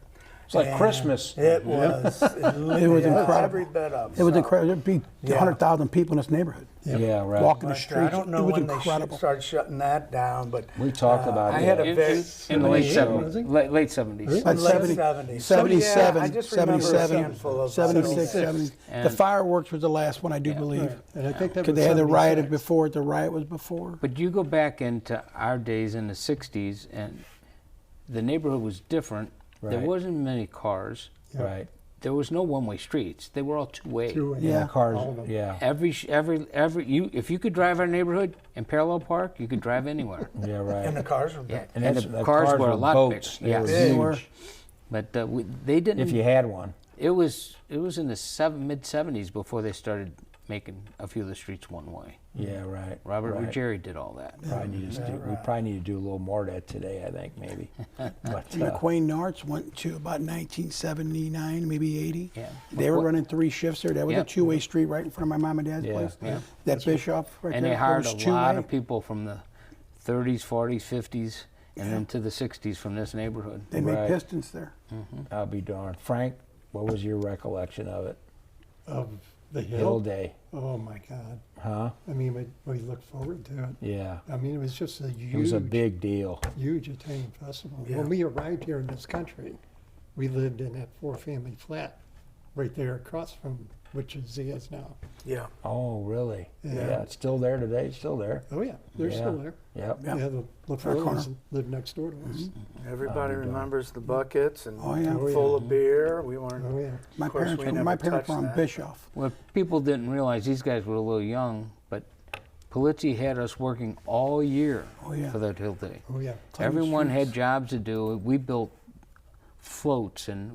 It's like
And
Christmas.
It was.
It was incredible.
Every bit of
It was
so.
incredible. There'd be
Yeah.
100,000 people in this neighborhood.
Yeah, right.
Walking the
But,
streets.
I don't know
it was
when
incredible.
they started shutting that down, but
We talked about
I
it.
had a
In,
very
in the late
78,
70s.
was it?
Late 70s.
Really?
Like
late
70,
70s.
77,
So, yeah, I just remember a
77,
handful of
76,
76.
70. The fireworks was the last one, I do believe.
Right. And I think that
Because
was
they had the riot
76.
before it. The riot was before.
But you go back into our days in the 60s, and the neighborhood was different. There
Right.
wasn't many cars.
Yeah.
Right.
There was no one-way streets. They were all two-way.
Two-way.
Yeah.
Cars.
All of them.
Yeah.
If you could drive our neighborhood in parallel park, you could drive anywhere.
Yeah, right.
And the cars were big.
Yeah.
And
And
that's-
the cars were a lot
boats.
bigger.
They
Yes.
were
Big.
huge.
But they didn't.
If you had one.
It was in the mid 70s before they started making a few of the streets one way.
Yeah, right.
Robert
right.
Ruggieri did all that.
We probably need to do a little more of that today, I think, maybe. But,
McQueen Narts went to about 1979, maybe 80.
Yeah.
They were running 3 shifts there. That was
Yeah.
a two-way street right in front of my mom and dad's
Yeah.
place.
Yeah.
That Bischoff right
And
there.
they hired
was
a lot
two-way.
of people from the 30s, 40s, 50s, and into the 60s from this neighborhood.
They made
Right.
Pistons there.
I'll be darned. Frank, what was your recollection of it?
Of the
Hill
hill.
Day.
Oh my God.
Huh?
I mean, we looked forward to it.
Yeah.
I mean, it was just a
It was a big deal.
huge Italian festival.
Yeah.
When we arrived here in this country, we lived in that 4-family flat right there across from which is Zia's now.
Yeah.
Oh, really?
Yeah.
It's still there today. It's still there.
Oh yeah, they're still
Yeah.
there.
Yep.
Yeah.
Yeah, the
corner.
LaFleur's lived next door to us.
Everybody remembers the buckets and
Oh, yeah.
full of beer. We weren't.
Oh yeah.
My
Of course,
parents,
we
were,
never
my parents
touched
were on
that.
Bischoff.
Well, people didn't realize these guys were a little young, but Polizzi had us working all year
Oh, yeah.
for that Hill Day.
Oh yeah.
Everyone had
streets.
jobs to do. We built floats, and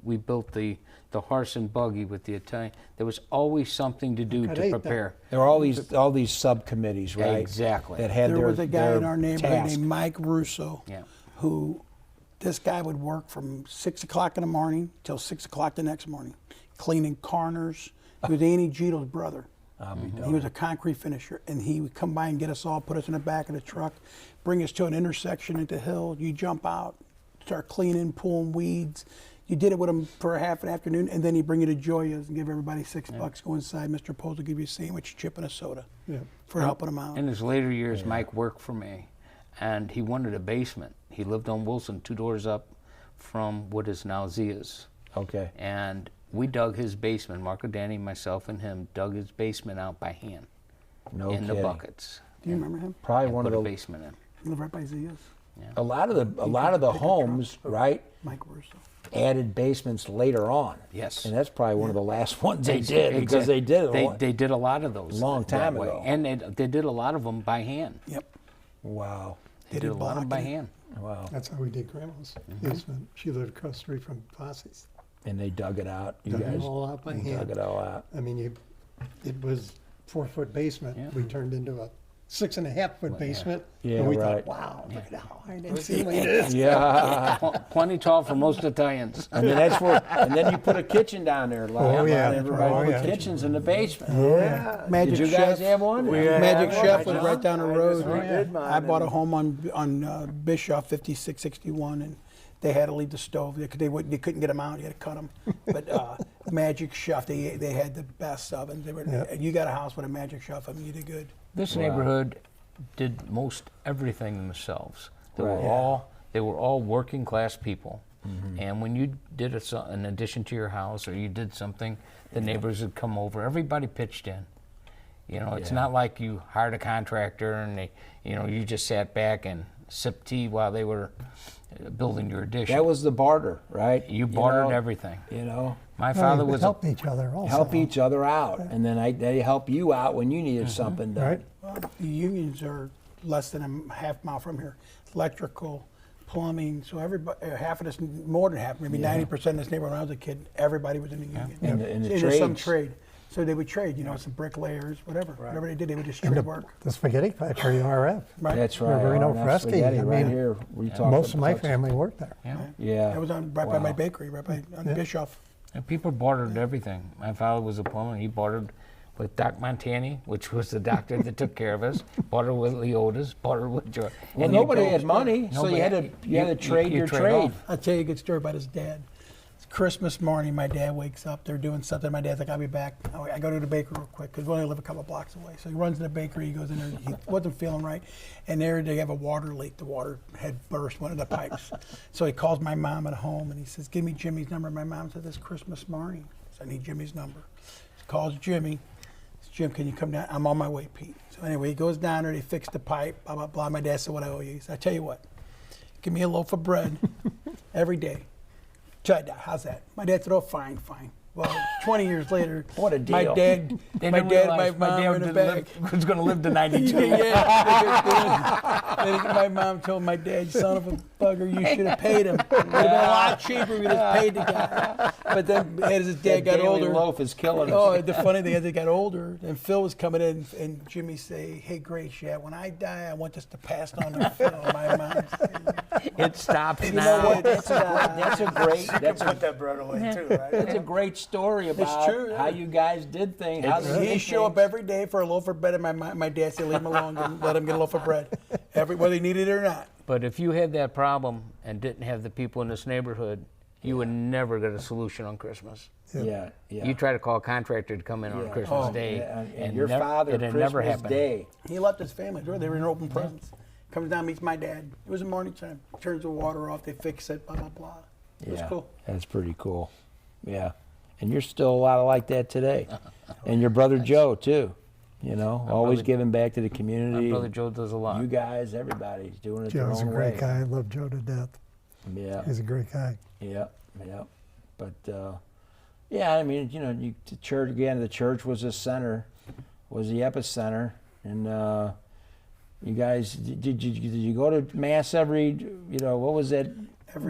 we built the horse and buggy with the Italian. There was always something to do
I'd
to
hate that.
prepare.
There were all these subcommittees, right?
Exactly.
That had
There
their
was a guy
their
in our neighborhood
task.
named Mike Russo,
Yeah.
who this guy would work from 6 o'clock in the morning till 6 o'clock the next morning, cleaning corners. He was Annie Gito's brother.
I'll be
He
darned.
was a concrete finisher, and he would come by and get us all, put us in the back of the truck, bring us to an intersection at the hill. You jump out, start cleaning, pulling weeds. You did it with him for a half an afternoon, and then he'd bring you to Joya's and give everybody $6. Go inside, Mr. Post will give you a sandwich, chip, and a soda
Yeah.
for helping him out.
In his later years, Mike worked for me, and he wanted a basement. He lived on Wilson, 2 doors up from what is now Zia's.
Okay.
And we dug his basement. Marco, Danny, myself, and him dug his basement out by hand
No
in
kidding.
the buckets.
Do you remember him?
Probably
And
one
put
of
a
the
basement in.
He lived right by Zia's.
a lot of the homes, right,
Mike Russo.
added basements later on.
Yes.
And that's probably one of the last ones they did because they did it.
They did a lot of those
Long time
that way.
ago.
And they did a lot of them by hand.
Yep.
Wow.
They did a lot of them by hand.
Wow.
That's how we did Grandma's basement. She lived across the street from Fosse's.
And they dug it out. You
Dug it
guys
all out by
dug
hand.
it all out.
I mean, it was 4-foot basement.
Yeah.
We turned into a 6.5-foot basement.
Yeah,
and we
right.
thought, wow, look at how high that ceiling is.
Yeah.
Plenty tall for most Italians.
And then and then you put a kitchen down there. Like,
Oh, yeah.
Everybody
Oh,
put
yeah.
kitchens in the basement.
Yeah.
Magic
Did you guys
Chef.
have one?
Magic
Yeah,
Chef
I
was right down the
just
road.
redid mine
I bought a
and-
home on Bischoff 5661, and they had to leave the stove. They couldn't get them out. You had to cut them. But Magic Chef, they had the best ovens. You got a house with a Magic Chef. I mean, you did good.
This neighborhood did most everything themselves. They
Right.
were all working class people. And when you did an addition to your house or you did something, the neighbors would come over. Everybody pitched in. You know, it's not like you hired a contractor and you just sat back and sipped tea while they were building your addition.
That was the barter, right?
You bartered
know,
everything.
You know,
My
Well,
father
you
was
helped each other also.
help each other out, and then they help you out when you needed something done.
Right?
Well, the unions are less than a half mile from here. Electrical, plumbing. So everybody, half of this, more than half, maybe 90% of this neighborhood when I was a kid, everybody was in the union.
And the
There's some
trades.
trade. So they would trade, some bricklayers, whatever. Whatever they did, they would just
And
trade
the,
work.
the spaghetti factory, RF.
Right.
That's right.
Reno
Oh, that's
Freschi,
spaghetti
I
right
mean,
here. We talked
Most of my
about-
family worked there.
Yeah.
Yeah.
It was on right by my
Wow.
bakery, on Bischoff.
And people bartered everything. My father was a plumber. He bartered with Doc Montani, which was the doctor that took care of us. Bartered with Leota's. Bartered with George.
Well,
you
nobody
go-
had money, so you had to trade
you
your
trade
trade.
off.
I'll tell you a good story about his dad. It's Christmas morning, my dad wakes up, they're doing something. My dad's like, I'll be back. I go to the bakery real quick because we only live a couple blocks away. So he runs to the bakery, he goes in there, he wasn't feeling right. And there they have a water leak. The water had burst one of the pipes. So he calls my mom at home and he says, give me Jimmy's number. My mom said, this Christmas morning. So I need Jimmy's number. He calls Jimmy. Says, Jim, can you come down? I'm on my way, Pete. So anyway, he goes down there, they fix the pipe, blah, blah, blah. My dad said, what I owe you? He said, I tell you what, give me a loaf of bread every day. How's that? My dad said, oh, fine, fine. Well, 20 years later,
What a
my
deal.
dad,
They
my
didn't
dad,
realize
my mom were in the back.
was going to live to 92.
Yeah. My mom told my dad, son of a bugger, you should have paid him. It would have been a lot cheaper if we just paid the guy. But then as his dad
That
got
daily
older,
loaf is killing us.
oh, the funny thing is, they got older, and Phil was coming in, and Jimmy say, "Hey, Grace, yeah, when I die, I want this to pass on to Phil." My mom said,
It stops
You
now.
know what? That's a great. That's a
that bread away too, right?
That's a great story about
true, yeah.
how you guys did things. How they
He'd
did
show up
things.
every day for a loaf of bread, and my dad said, "Leave him alone, let him get a loaf of bread, whether he needed it or not."
But if you had that problem and didn't have the people in this neighborhood, you would never get a solution on Christmas.
Yeah, yeah.
You try to call a contractor to come in on
Yeah.
Christmas
Oh,
Day,
yeah, and your father,
it'd never
Christmas
happen.
Day.
He left his family. They were in open presents. Comes down, meets my dad. It was a morning time. Turns the water off. They fix it. Blah blah blah. It was
Yeah,
cool.
that's pretty cool. Yeah, and you're still a lot like that today, and your brother Joe too. You know, always
brother-
giving back to the
My
community.
brother Joe does a lot.
You guys, everybody's doing it
Joe's a
their own
great
way.
guy. I love Joe to death.
Yeah,
He's a great guy.
yeah, yeah. But yeah, I mean, the church again. The church was the center, was the epicenter, and you guys did you go to mass every? What was that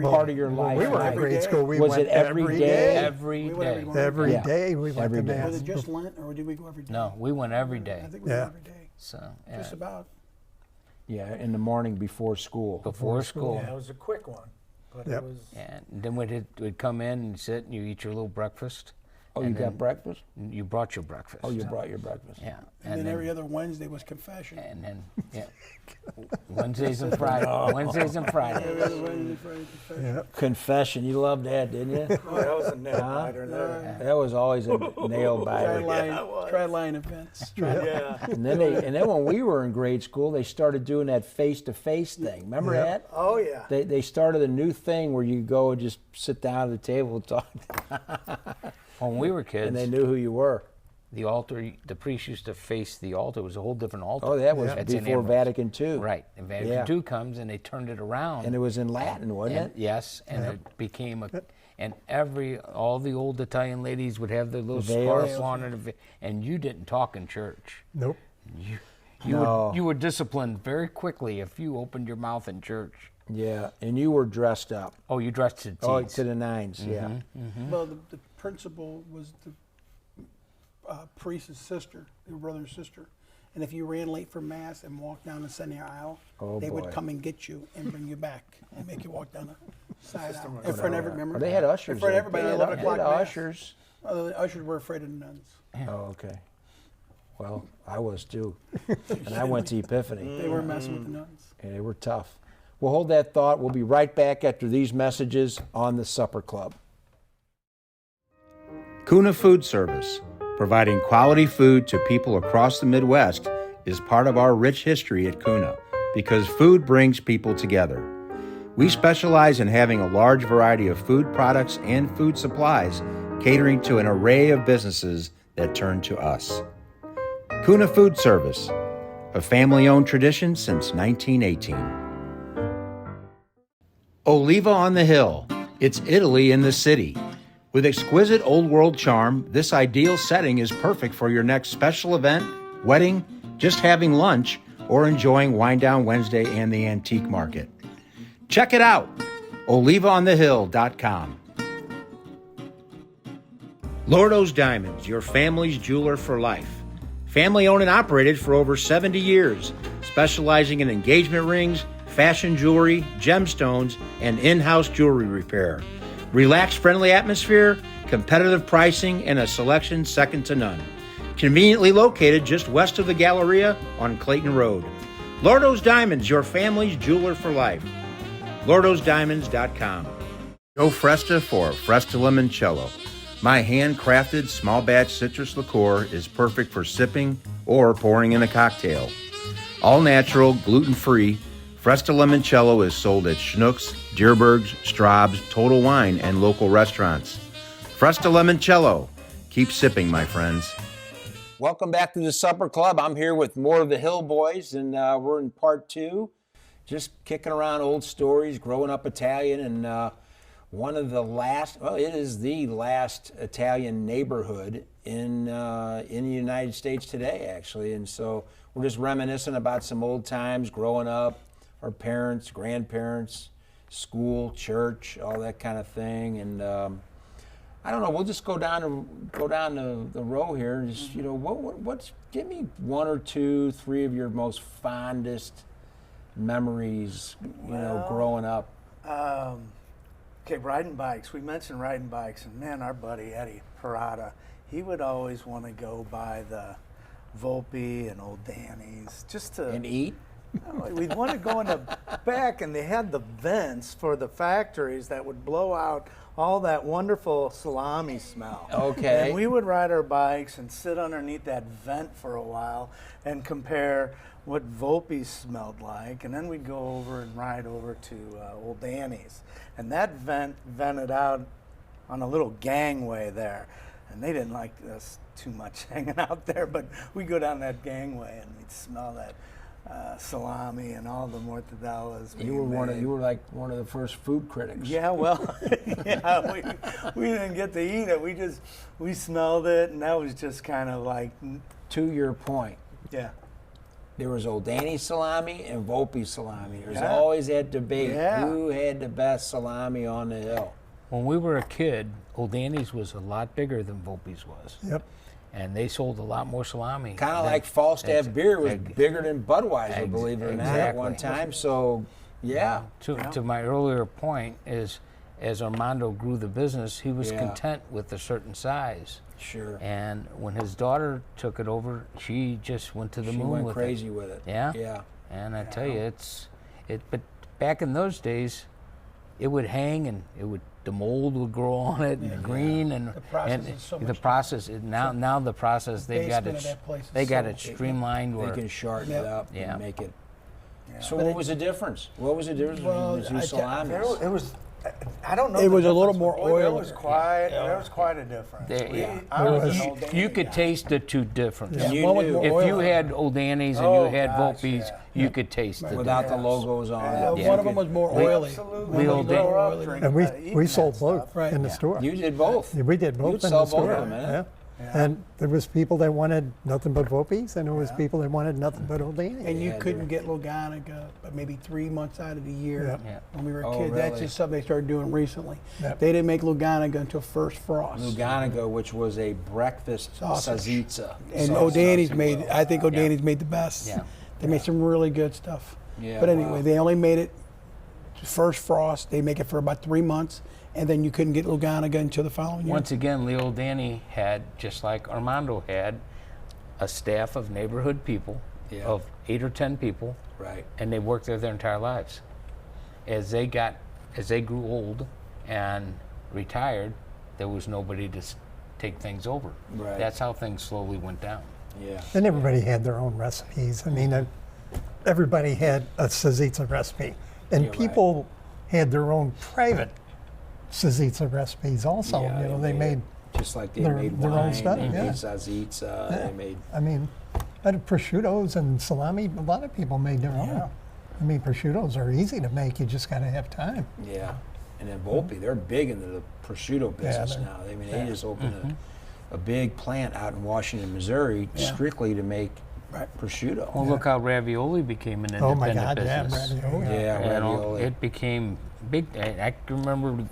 part of your life?
We were in
like?
grade school. We
Was
went
it every day?
Every
We went every
day.
morning.
Every
Yeah.
day we went
Every
to
day.
mass.
Was it just Lent, or did we go every day?
No, we went every
I
day.
think we
Yeah.
went every day.
So yeah.
Just about.
Yeah, in the morning before school.
before school.
Yeah, it was a quick one, but
Yep.
it was.
And then we'd come in and sit and you eat your little breakfast.
Oh, you
and
got
then
breakfast?
You brought your breakfast.
Oh, you brought your breakfast.
Yeah.
And then every other Wednesday was confession.
And then, yeah. Wednesdays and Fridays. Wednesdays and
Every
Fridays.
other Wednesday, Friday, confession.
Yeah.
Confession, you loved that, didn't you?
Oh, that was a nail biter there.
That was always a nail
Try
biter.
line, try line events.
Yeah.
And then when we were in grade school, they started doing that face-to-face thing. Remember
Yeah.
that?
Oh yeah.
They started a new thing where you go and just sit down at the table and talk,
When we were kids,
and they knew who you were.
the altar, the priest used to face the altar. It was a whole different altar.
Oh, that was
That's in
before
Ambrose.
Vatican II.
Right. And Vatican II comes and they turned it around.
And it was in Latin, wasn't
And-
it?
Yes, and it became and all the old Italian ladies would have their little
Veils.
scarf on, and you didn't talk in church.
Nope.
You were disciplined very quickly if you opened your mouth in church.
Yeah, and you were dressed up.
Oh, you dressed to the
Oh,
tees.
to the nines, yeah.
Well, the principal was the priest's sister, the brother and sister. And if you ran late for mass and walked down the center aisle,
Oh,
they
boy.
would come and get you and bring you back and make you walk down the side aisle. In front of every, remember?
Well, they had ushers.
In front of
there.
everybody
They
at
had
11 o'clock mass.
ushers.
The ushers were afraid of the nuns.
Oh, okay. Well, I was too. And I went to Epiphany.
They were messing with the nuns.
And they were tough. We'll hold that thought. We'll be right back after these messages on the Supper Club. Kuna Food Service, providing quality food to people across the Midwest, is part of our rich history at Kuna because food brings people together. We specialize in having a large variety of food products and food supplies, catering to an array of businesses that turn to us. Kuna Food Service, a family-owned tradition since 1918. Oliva on the Hill. It's Italy in the city. With exquisite old-world charm, this ideal setting is perfect for your next special event, wedding, just having lunch, or enjoying Wine Down Wednesday and the Antique Market. Check it out, olivaonthehill.com. Lordo's Diamonds, your family's jeweler for life. Family owned and operated for over 70 years, specializing in engagement rings, fashion jewelry, gemstones, and in-house jewelry repair. Relaxed, friendly atmosphere, competitive pricing, and a selection second to none. Conveniently located just west of the Galleria on Clayton Road. Lordo's Diamonds, your family's jeweler for life. LordosDiamonds.com. Joe Fresta for Fresta Limoncello. My handcrafted small batch citrus liqueur is perfect for sipping or pouring in a cocktail. All natural, gluten-free, Fresta Limoncello is sold at Schnucks, Dierberg's, Straub's, Total Wine, and local restaurants. Fresta Limoncello. Keep sipping, my friends. Welcome back to the Supper Club. I'm here with more of the Hill Boys, and we're in part 2. Just kicking around old stories, growing up Italian, and one of the last, well, it is the last Italian neighborhood in the United States today, actually. And so we're just reminiscing about some old times growing up, our parents, grandparents, school, church, all that kind of thing. And I don't know. We'll just go down the row here, and just what's give me 1 or 2, 3 of your most fondest memories, growing up.
Okay, riding bikes. We mentioned riding bikes, and man, our buddy Eddie Parada, he would always want to go by the Volpe and Old Danny's just to
And eat.
We'd want to go in the back, and they had the vents for the factories that would blow out all that wonderful salami smell.
Okay.
And we would ride our bikes and sit underneath that vent for a while and compare what Volpe smelled like, and then we'd go over and ride over to Old Danny's. And that vent vented out on a little gangway there. And they didn't like us too much hanging out there, but we'd go down that gangway and we'd smell that salami and all the mortadellas.
You were like one of the first food critics.
Yeah, well, yeah, we didn't get to eat it. We smelled it, and that was just kind of like,
To your point,
yeah.
there was Old Danny salami and Volpe salami. There's
Yeah.
always that debate.
Yeah.
Who had the best salami on the hill?
When we were a kid, Old Danny's was a lot bigger than Volpe's was.
Yep.
And they sold a lot more salami.
Kind of
than-
like Falstaff beer was
ex-
bigger than Budweiser, believe it or not, at one
exactly.
time. So, yeah.
To my earlier point is, as Armando grew the business, he was
Yeah.
content with a certain size.
Sure.
And when his daughter took it over, she just went to the
She
moon
went
with
crazy
it.
with it.
Yeah.
Yeah.
And I tell you, but back in those days, it would hang and the mold would grow on it and the green and
The process is so
the
much
process is now the process they've got
basement
it
of that place is
they got
so-
it streamlined
They
where
can shorten
Yep.
it up
Yeah.
and make it.
Yeah.
So what was the difference? What was the difference between the two
I-
salamis?
It was I don't know.
It
the
was a little
difference,
more
but boy, there
oilier.
was quite. There was quite a difference. I was an Old Danny
You could
guy.
taste the two differences.
You
one was
knew.
more
If you
oily.
had Old Danny's and
Oh,
you had
gosh,
Volpe's,
yeah.
you could taste it.
Without the logos on it.
Yeah.
One of them was more oily.
Absolutely.
We all
We grew
did.
up drinking
And we,
that, eating
we
that
sold both
stuff.
Right.
in the
Yeah.
store.
You did both.
Yeah, we did both
You'd
in
sell
the
both
store.
of them, eh?
And there was people that wanted nothing but Vopis, and there was people that wanted nothing but Old Danny.
And you
Yeah,
couldn't get Luganaga but maybe 3 months out of the year
Yeah.
Yeah.
when we were
Oh,
kids. That's
really?
just something they started doing recently.
Yep.
They didn't make Luganaga until First Frost.
Luganaga, which was a breakfast
Sausage.
salsiccia.
And
Sausage,
O'Danny's
if you
made,
will.
I think O'Danny's made the best.
Yeah.
They made some really good stuff.
Yeah,
But anyway,
wow.
they only made it to First Frost. They make it for about 3 months, and then you couldn't get Luganaga until the following year.
Once again, Leo Danny had, just like Armando had, a staff of neighborhood people,
Yeah.
of 8 or 10 people,
Right.
and they worked there their entire lives. As they grew old and retired, there was nobody to take things over.
Right.
That's how things slowly went down.
Yeah.
And everybody had their own recipes. I mean, everybody had a salsiccia recipe. And
You're right.
people had their own private salsiccia recipes also.
Yeah,
you know, they made,
just like they
their-
made
their own
wine,
stuff,
they
yeah.
made salsiccia,
Yeah.
they made
I mean, prosciuttos and salami, a lot of people made their own. I mean, prosciuttos are easy to make, you just got to have time.
yeah. And then Volpe, they're big into the prosciutto business
they're-
now. I mean, they just opened a big plant out in Washington, Missouri, strictly to make prosciutto.
Well, look how ravioli became an
Oh my
independent
God, yeah,
business.
ravioli.
Yeah,
You know,
ravioli.
it became big. I can remember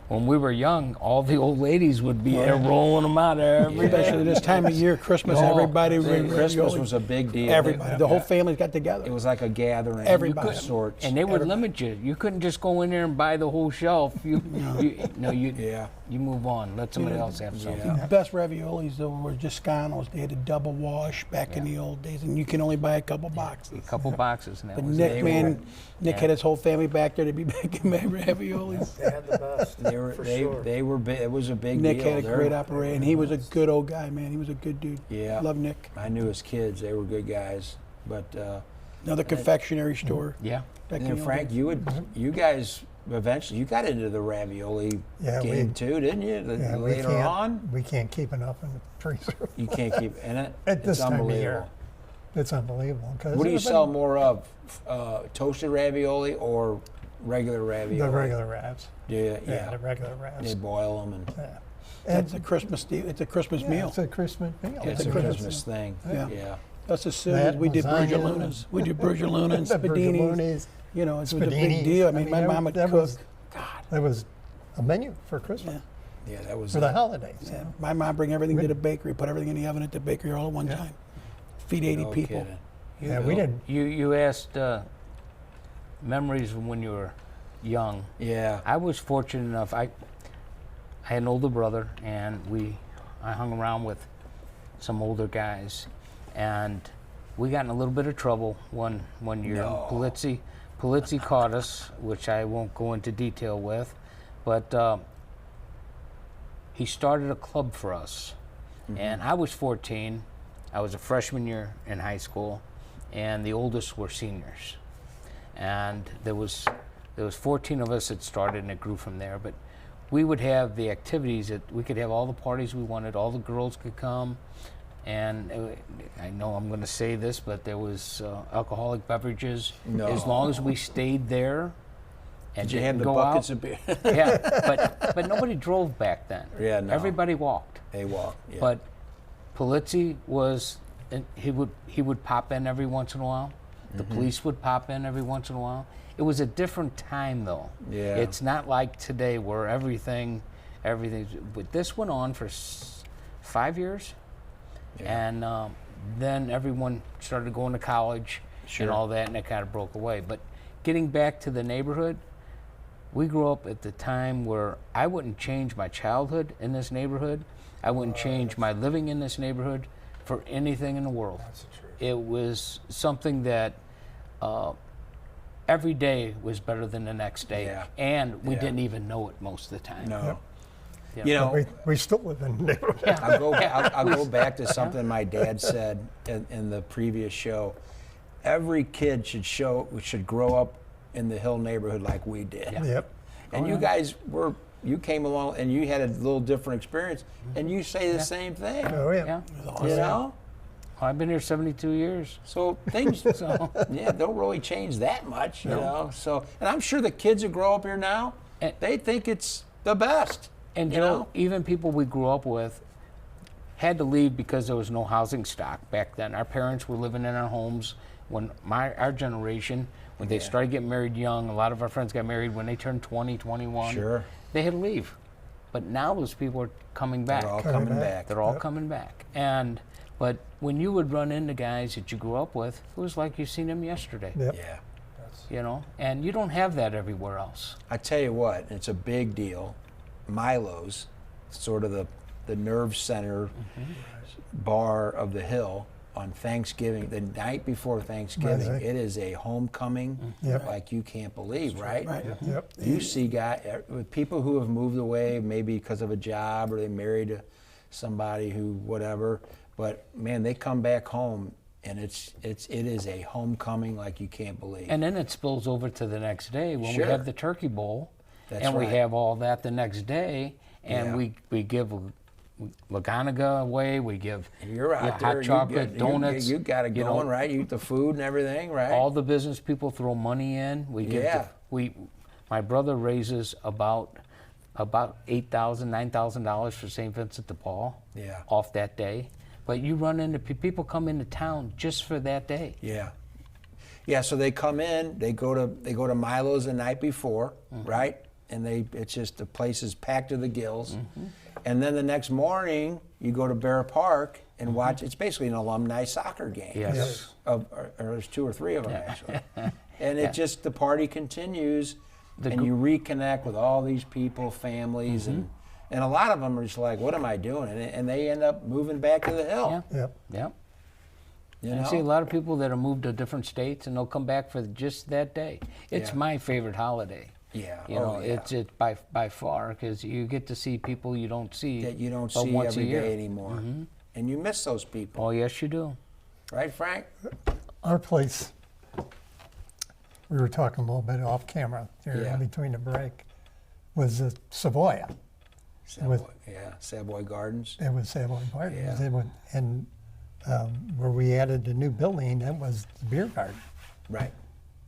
when we were young, all the old ladies would be there rolling them out every day.
Especially this time of year, Christmas,
Oh,
everybody.
Christmas
ravioli.
was a big deal.
Everybody. The whole families got together.
It was like a gathering
Everybody.
of sorts.
And they would limit you. You couldn't just go in there and buy the whole shelf. You
Yeah.
you move on. Let somebody else have something.
The best raviolis, though, were just Scanos. They had a double wash back in the old days, and you can only buy a couple boxes.
A couple boxes, and that
But
was
Nick,
it.
man, Nick had his whole family back there to be making raviolis.
They had the best.
They were
for
they,
sure.
they were big. It was a big
Nick
deal.
had a
They're-
great operation, and he was a good old guy, man. He was a good dude.
Yeah.
Love Nick.
I knew his kids. They were good guys. But
Another confectionery store.
Yeah.
Back
and
in
then
the
Frank, you guys eventually you got into the ravioli
Yeah,
game
we-
too, didn't you?
Yeah,
Later on,
we can't keep enough in the freezer.
you can't keep in it.
At this
it's
time of
unbelievable.
year. It's unbelievable. 'Cause
What do you
everybody-
sell more of, toasted ravioli or regular ravioli?
The regular wraps.
Yeah,
Yeah, the regular
They
wraps.
boil them and
Yeah.
That's a Christmas deal. It's a Christmas
Yeah,
meal.
it's a Christmas meal.
it's a Christmas thing.
Yeah.
Yeah.
Us as Silvians,
That,
we did
lasagna.
Brugelunas. We did Brugeluna and
The
Spadinis.
Bergamonis,
You know, it was a big
Spadinis.
deal. I mean, my
that-
mom would
that
cook.
was- That was a menu for Christmas,
Yeah.
Yeah, that was
for the holidays.
Yeah. My mom bring everything to the bakery, put everything in the oven at the bakery all at one time. Feed 80
no
people.
kidding.
Yeah, we did.
You asked memories from when you were young.
Yeah.
I was fortunate enough. I had an older brother, and I hung around with some older guys, and we got in a little bit of trouble one year.
No.
Polizzi caught us, which I won't go into detail with, but he started a club for us, and I was 14. I was a freshman year in high school, and the oldest were seniors, and there was 14 of us that started, and it grew from there. But we would have the activities that we could have all the parties we wanted. All the girls could come, and I know I'm going to say this, but there was alcoholic beverages
No.
as long as we stayed there. And
Did you have
didn't
the
go
buckets
out.
of beer?
Yeah, but nobody drove back then.
Yeah, no.
Everybody walked.
They walk. Yeah.
But Polizzi was, and he would pop in every once in a while. The police would pop in every once in a while. It was a different time, though.
Yeah.
It's not like today where everything. But this went on for 5 years,
Yeah.
and then everyone started going to college
Sure.
and all that, and it kind of broke away. But getting back to the neighborhood, we grew up at the time where I wouldn't change my childhood in this neighborhood. I wouldn't change my living in this neighborhood for anything in the world.
That's the truth.
It was something that every day was better than the next day,
Yeah.
and we
Yeah.
didn't even know it most of the time.
No.
Yeah.
You know,
We still live in the neighborhood.
I'll go back to something my dad said in the previous show. Every kid should grow up in the Hill neighborhood like we did.
Yeah.
Yep.
And you guys you came along and you had a little different experience, and you say the same thing.
Oh, yeah.
Yeah.
You know?
I've been here 72 years.
So things, don't really change that much, you know. So, and I'm sure the kids who grow up here now, they think it's the best.
And
you
Joe,
know?
even people we grew up with had to leave because there was no housing stock back then. Our parents were living in our homes when our generation, when they started getting married young, a lot of our friends got married when they turned 20, 21.
Sure.
They had to leave. But now those people are coming back.
They're all coming back.
They're all coming back. But when you would run into guys that you grew up with, it was like you seen them yesterday.
Yep.
Yeah.
You know, and you don't have that everywhere else.
I tell you what, it's a big deal. Milo's, sort of the nerve center bar of the hill on Thanksgiving, the night before Thanksgiving.
Right.
It is a homecoming
Yep.
like you can't believe, right?
Yep.
You see with people who have moved away, maybe because of a job or they married somebody who whatever, but man, they come back home and it is a homecoming like you can't believe.
And then it spills over to the next day when
Sure.
we have the turkey bowl.
That's
and we
right.
have all that the next day, and
Yeah.
we give Laganaga away, we give
You're out there,
hot chocolate, donuts.
You got it
you
going,
know,
right? You eat the food and everything, right?
all the business people throw money in. We give
Yeah.
my brother raises about $8,000, $9,000 for St. Vincent de Paul.
Yeah.
Off that day. But you run into people come into town just for that day.
Yeah. Yeah, so they come in, they go to Milo's the night before, right? And it's just the place is packed to the gills. And then the next morning, you go to Bear Park and watch. It's basically an alumni soccer game.
Yes.
Or there's 2 or 3 of them actually. And it just the party continues, and you reconnect with all these people, families, and a lot of them are just like, "What am I doing?" And they end up moving back to the hill.
Yeah.
Yep.
Yep.
You
I
know?
see a lot of people that have moved to different states and they'll come back for just that day. It's
Yeah.
my favorite holiday.
Yeah.
You know,
yeah.
it's by far because you get to see people you don't see
that you don't
but
see
once
every
a year.
day anymore, and you miss those people,
Oh yes, you do.
right, Frank?
Our place, we were talking a little bit off camera here
Yeah.
in between the break, was a Savoya.
Savoy Gardens.
It was Savoy Barter.
Yeah.
And where we added a new building, that was the beer garden.
Right.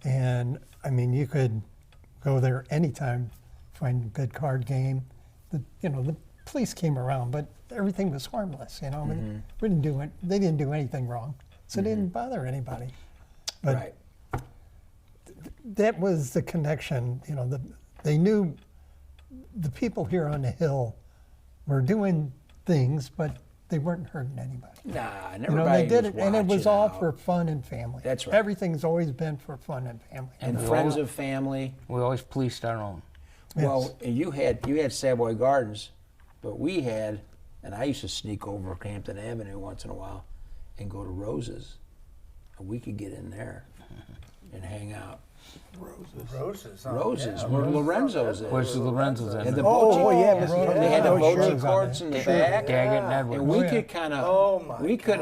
And I mean, you could go there anytime, find a good card game. The police came around, but everything was harmless. You know, we didn't do it. They didn't do anything wrong, so they didn't bother anybody. But
Right.
that was the connection. You know, they knew the people here on the hill were doing things, but they weren't hurting anybody.
Nah, and
You know,
everybody
they did
was
it, and it was
watching
all
out.
for fun and family.
That's right.
Everything's always been for fun and family.
and
we
friends
all-
of family.
We always policed our own.
Well, and you had Savoy Gardens, but we had, and I used to sneak over Hampton Avenue once in a while, and go to Roses, and we could get in there and hang out.
Roses.
Roses, where Lorenzo's is.
Where's the Lorenzo's
And
at?
the
Oh,
bocce,
yeah,
they had the
Oh, sure.
bocce courts in the back,
Daggett and Edward.
and we
yeah.
could kind of,
Oh, my
we could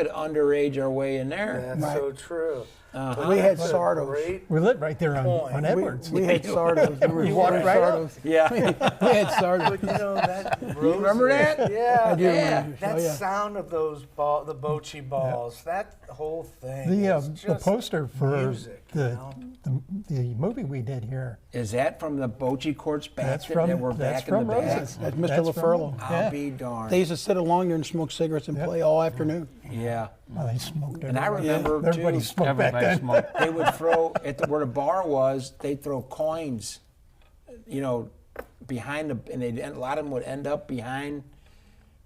underage our way in there.
That's so true.
We had
That's a
Sardos.
great
We lived right there
Point.
on Edwards.
We had Sardos.
You walked right up.
Sardos.
Yeah.
We had Sardos.
But you know that.
You remember that?
Yeah.
I do remember.
That
Oh, yeah.
sound of those the bocce balls. That whole thing.
The
is
the
just
poster for
music, you
the,
know?
the movie we did here.
Is that from the bocce courts back
That's
that,
from
that were
that's
back in
from
the back?
Roses.
That's Mr.
That's from-
LaFurlow.
I'll
Yeah.
be darned.
They used to sit along there and smoke cigarettes and play all afternoon.
Yeah.
Well, they smoked
And I
everywhere.
remember,
Everybody
too,
smoked back
Everybody
then.
smoked.
they would throw where the bar was. They'd throw coins, you know, behind the, and a lot of them would end up behind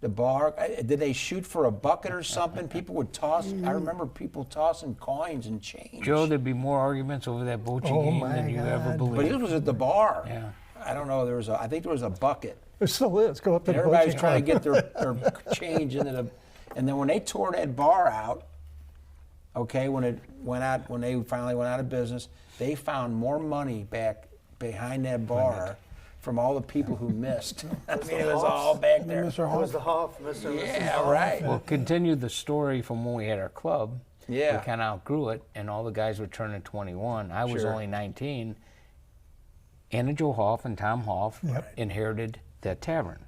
the bar. Did they shoot for a bucket or something? People would toss. I remember people tossing coins and change.
Joe, there'd be more arguments over that bocce
Oh,
game
my
than you ever
God.
But
believed.
this was at the bar.
Yeah.
I don't know. I think there was a bucket.
It still is. Go up to
And
the
everybody was
bocce
trying to
club.
get their change into the, and then when they tore that bar out, okay, when they finally went out of business, they found more money back behind that bar from all the people who missed. I mean, it was all back there.
Mr.
That was
Hoff.
the Hoff, Mr. and Mrs.
Yeah,
Hoff.
right.
Well, continue the story from when we had our club.
Yeah.
We kind of outgrew it, and all the guys were turning 21. I was
Sure.
only 19. Anna Joe Hoff and Tom Hoff
Yep.
inherited that tavern.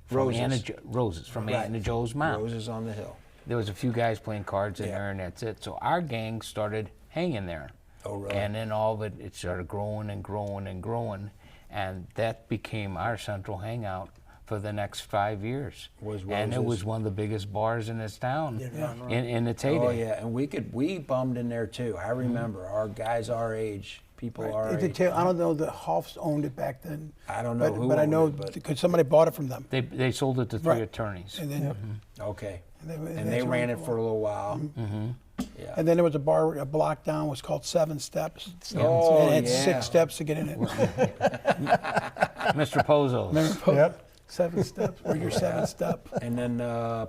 From
Roses.
Roses, from
Right.
Anna Joe's mom.
Roses on the hill.
There was a few guys playing cards in
Yeah.
there, and that's it. So our gang started hanging there.
Oh, really?
And then all of it started growing and growing and growing, and that became our central hangout for the next 5 years.
Was
and it
Roses.
was one of the biggest bars in this town
Yeah.
in its heyday.
Oh yeah, and we bummed in there too. I remember our guys our age, people our
It's a
age.
I don't know the Hoffs owned it back then.
I don't know
but,
who
but I
owned
know
it, but-
because somebody bought it from them.
They sold it to three
Right.
attorneys.
And then,
Okay.
and
And they
that's
ran
right.
it for a little while. Yeah.
And then there was a bar a block down was called Seven Steps.
Oh,
and it had
yeah.
6 steps to get in it.
Mr. Pozos.
Yep.
7 steps. Where your 7th step.
And then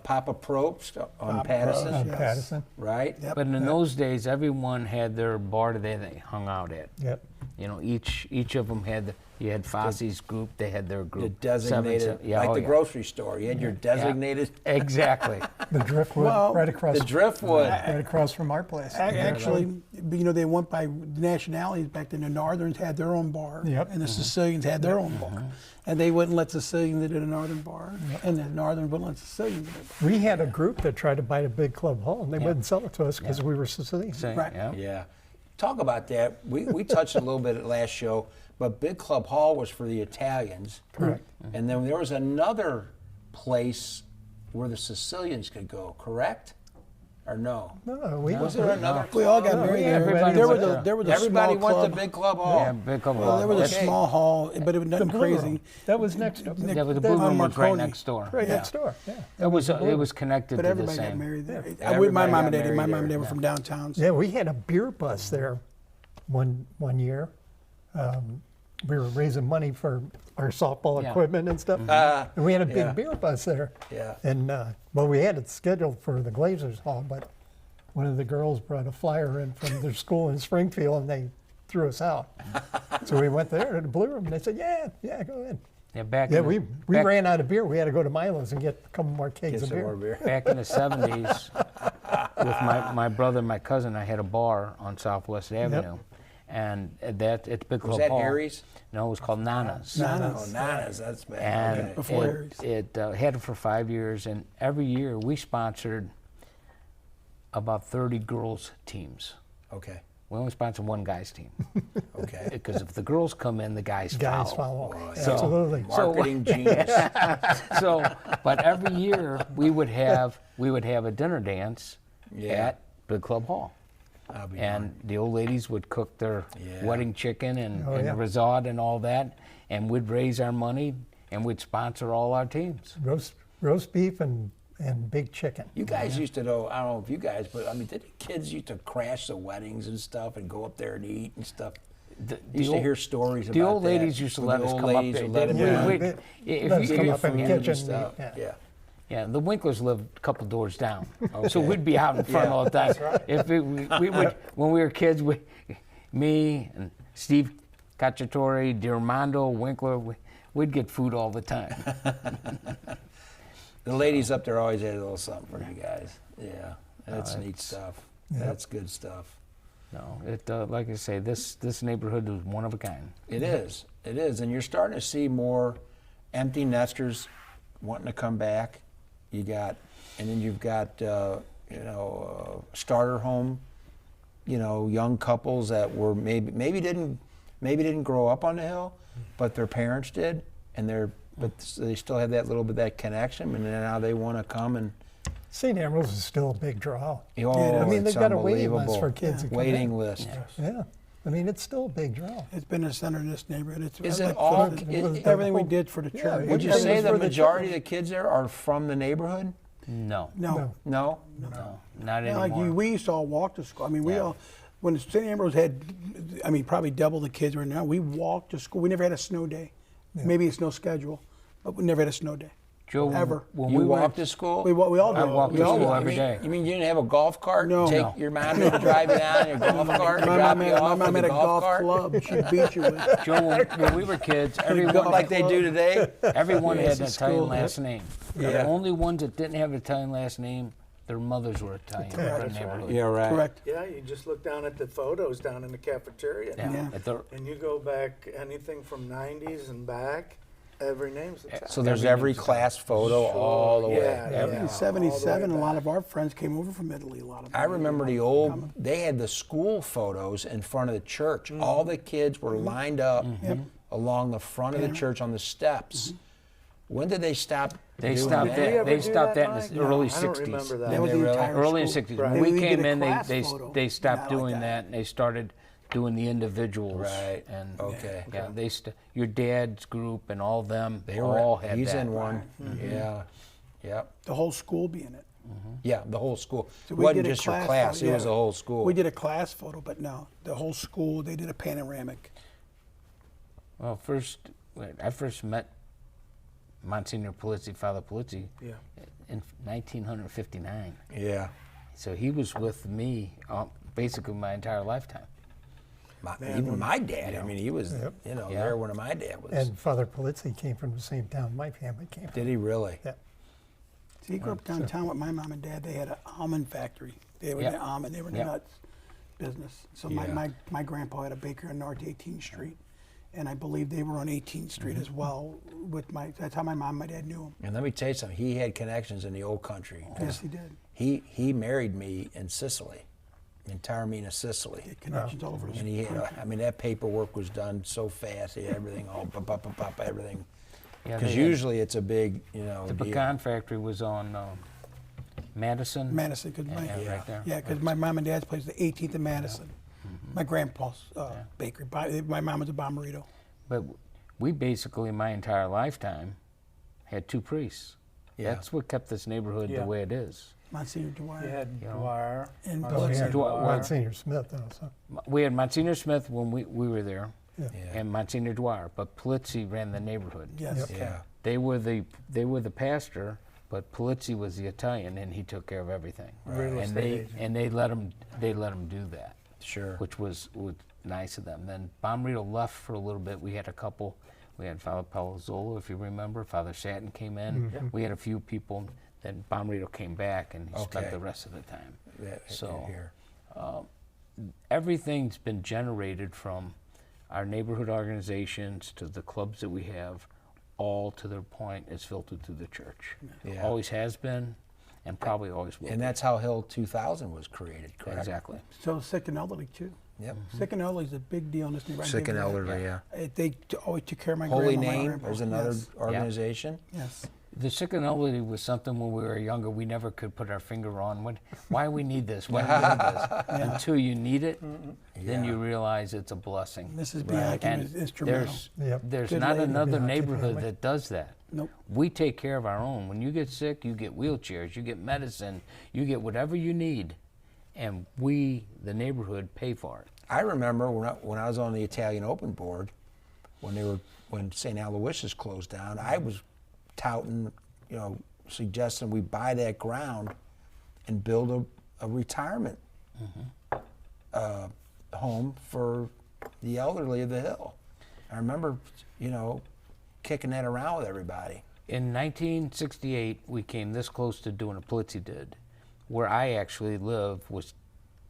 Papa Probst on
Papa
Patterson,
Probst,
On
Yes.
Patterson.
right?
Yep.
But in those days, everyone had their bar that they hung out at.
Yep.
You know, each of them had. You had Fosse's group. They had their
The
group.
designated,
Yeah,
like
oh,
the
yeah.
grocery store. You had your designated,
Exactly.
The driftwood
Well,
right across
the driftwood.
right across from our place.
Actually, you know, they went by nationalities back then. The Northerns had their own bar,
Yep.
and the Sicilians had their own bar. And they wouldn't let Sicilians into the Northern bar, and the Northern wouldn't let Sicilians into it.
We had a group that tried to buy a big club hall, and they wouldn't sell it to us because we were Sicilian.
Same,
Right.
yeah.
Yeah. Talk about that. We touched a little bit at last show, but Big Club Hall was for the Italians.
Correct.
And then there was another place where the Sicilians could go, correct? Or no?
No, we
Was there another?
We all got
No,
married
yeah,
there.
everybody
There
went
was a
there.
there was a
Everybody
small
went
club.
to Big Club Hall.
Yeah, Big Club
Well, there was
Hall.
a small hall, but it was nothing
Blue
crazy.
Room. That was next door.
Yeah, but the
That-
Blue Room was right
Marconi.
next door.
Right
Yeah.
next door. Yeah.
It was connected
But
to the
everybody got
same.
married there.
Everybody
My mom
got
and dad,
married
my mom
there.
and dad were from downtown. So
Yeah, we had a beer bus there one year. We were raising money for our softball
Yeah.
equipment and stuff. And we had a big
yeah.
beer bus there.
Yeah.
And well, we had it scheduled for the Glazers Hall, but one of the girls brought a flyer in from their school in Springfield, and they threw us out. So we went there to the Blue Room, and they said, "Yeah, go ahead."
Yeah, back
Yeah,
in
we
back,
ran out of beer. We had to go to Milo's and get a couple more kegs
Get
of
some
beer.
more beer.
back in the 70s, with my brother and my cousin, I had a bar on Southwest Avenue, and at Big Club
Was that
Hall.
Harry's?
No, it was called Nana's.
Oh, Nana's. That's bad.
And
Okay.
Before Harry's.
it had it for 5 years, and every year we sponsored about 30 girls teams.
Okay.
We only sponsored one guys team
Okay.
because if the girls come in, the guys
Follow.
So-
Absolutely.
Marketing genius.
So, but every year we would have a dinner dance
Yeah.
at Big Club Hall.
I'll be
And the old ladies would cook their
Yeah.
wedding chicken and,
Oh,
and
yeah.
risotto and all that, and we'd raise our money and we'd sponsor all our teams.
Roast beef and big chicken.
You guys used to know, I don't know if you guys, but I mean, did the kids used to crash the weddings and stuff and go up there and eat and stuff?
The
Used to
old-
hear stories about
The old
that.
ladies used to
The
let us
old
come up
ladies
there.
would let 'em
Yeah,
in.
We-
they-
if
let us
you-
come
if
up in the
Food and
kitchen.
stuff.
Yeah.
Yeah.
Yeah, the Winklers lived a couple doors down, so
Okay.
we'd be out in front
Yeah,
all the time. If we would, when we were kids, me and Steve Cacciatore, Diarmando, Winkler, we'd get food all the time.
The ladies up there always had a little something for you guys. Yeah. That's neat
it's-
stuff. That's good stuff.
No, it like I say, this neighborhood is one of a kind.
It is. It is. And you're starting to see more empty nesters wanting to come back. And then you've got, starter home, young couples that were maybe didn't grow up on the hill, but their parents did, but they still had that little bit of that connection, and now they want to come and.
St. Ambrose is still a big draw.
Oh,
I mean,
it's
they've got a waiting list
unbelievable.
for kids to come
Waiting
in.
list.
Yeah. I mean, it's still a big draw.
It's been the center of this neighborhood. It's
Is
I
it
like
all?
everything we did for the
Yeah,
church.
Would you
Everything
say
was
the
for the
majority of the kids there are from the neighborhood?
No,
No.
No.
no, not
Yeah,
anymore.
we used to all walk to school. I mean, we
Yeah.
all, when St. Ambrose had, probably double the kids right now, we walked to school. We never had a snow day. Maybe a snow schedule, but we never had a snow day.
Joe,
ever.
when
You
we
walked
went,
to school?
We all did.
I walked
we
to
all
school
walked.
every day.
You mean you didn't have a golf cart?
No.
Take
No.
your mom to drive you down in your golf cart and
My
drop
mom
you
had, my
off
mom
with
had
a
a golf
cart?
club. She'd beat you with.
Joe, when we were kids, everyone
Like they do today?
everyone
Yes,
had an
at
Italian
school.
last name.
Yeah.
The only ones that didn't have an Italian last name their mothers were Italian.
Yeah,
from the
that's right.
neighborhood.
Yeah, right.
Correct.
Yeah, you just look down at the photos down in the cafeteria.
Yeah.
Yeah.
At the-
And you go back anything from 90s and back, every name's Italian.
So there's every
name's
class photo all the way.
Yeah, yeah.
In
all
'77,
the
a
way
lot
back.
of our friends came over from Italy. A lot of them.
I remember the old, they had the school photos in front of the church. All the kids were lined up along the front of the church on the steps. When did they stop
They
doing
stopped
that?
Did we
that.
ever
They
do
stopped that
Mike?
in the early
I don't
60s.
remember that.
That was
they
the
really?
entire
Early in
school.
60s.
Right.
When we
did
came
a
in,
class
they
photo.
they stopped
Not like
doing that, and they started doing the individuals.
Right.
And
Okay.
Yeah, your dad's group and all them.
They were
all had
he's
that.
in one. Yeah. Yep.
The whole school be in it.
Yeah, the whole school.
So
It
we
wasn't
did a
just your
class
class,
photo,
it was
yeah.
the whole school.
We did a class photo, but no, the whole school. They did a panoramic.
Well, I first met Monsignor Polizzi, Father Polizzi,
Yeah.
in 1959.
Yeah.
So he was with me basically my entire lifetime.
Even my dad, I mean, he was,
Yep.
Yeah.
Yeah.
there when my dad was.
And Father Polizzi came from the same town my family came from.
Did he really?
Yeah.
See, he grew up downtown with my mom and dad. They had an almond factory. They were in the almond. They were in the
Yeah.
nuts business. So
Yeah.
my grandpa had a bakery on North 18th Street, and I believe they were on 18th Street as well. That's how my mom and my dad knew him.
And let me tell you something, he had connections in the old country.
Yes, he did.
He married me in Sicily, in Taormina, Sicily.
He had connections all over the
And he had,
country.
I mean, that paperwork was done so fast. He had everything all everything.
Yeah,
Because
they had-
usually it's a big,
the
deal.
pecan factory was on Madison.
Madison, because
right there.
yeah, because my mom and dad's place is the 18th and Madison. My grandpa's bakery. My mom was a bomberito.
But we basically, my entire lifetime, had two priests.
Yeah.
That's what kept this neighborhood
Yeah.
the way it is.
Monsignor Dwyer.
You had
You know.
Dwyer.
And
Oh,
Bill
yeah.
Senior.
Monsignor Smith also.
We had Monsignor Smith when we were there,
Yeah.
Yeah.
and Monsignor Dwyer, but Polizzi ran the neighborhood.
Yes.
Yep.
Yeah.
They were the pastor, but Polizzi was the Italian, and he took care of everything.
Real
And
estate
they
agent.
and they let him do that,
Sure.
which was nice of them. Then Bomberito left for a little bit. We had a couple. We had Father Palazzolo, if you remember. Father Satin came in. We had a few people. Then Bomberito came back, and he spent
Okay.
the rest of the time. So
here.
everything's been generated from our neighborhood organizations to the clubs that we have, all to their point is filtered through the church.
Yeah.
Always has been, and probably always will.
And that's how Hill 2000 was created, correct?
exactly.
So sick and elderly too.
Yep.
Sick and elderly is a big deal in this neighborhood.
Sick and elderly, yeah.
They always took care of my
Holy
grandma. my
Name,
grandpa.
there's another
Yes.
organization.
Yes.
The sick and elderly was something when we were younger we never could put our finger on. Why we need this? Why we need this? Until you need it, then
Yeah.
you realize it's a blessing.
Mrs. Bianchi
And
was instrumental.
Yep.
there's
Good
not
lady.
another
Bianchi
neighborhood
family.
that does that.
Nope.
We take care of our own. When you get sick, you get wheelchairs, you get medicine, you get whatever you need, and we, the neighborhood, pay for it.
I remember when I was on the Italian Open Board, when St. Aloysius closed down, I was touting, suggesting we buy that ground and build a retirement home for the elderly of the Hill. I remember, kicking that around with everybody.
In 1968, we came this close to doing what Polizzi did. Where I actually live was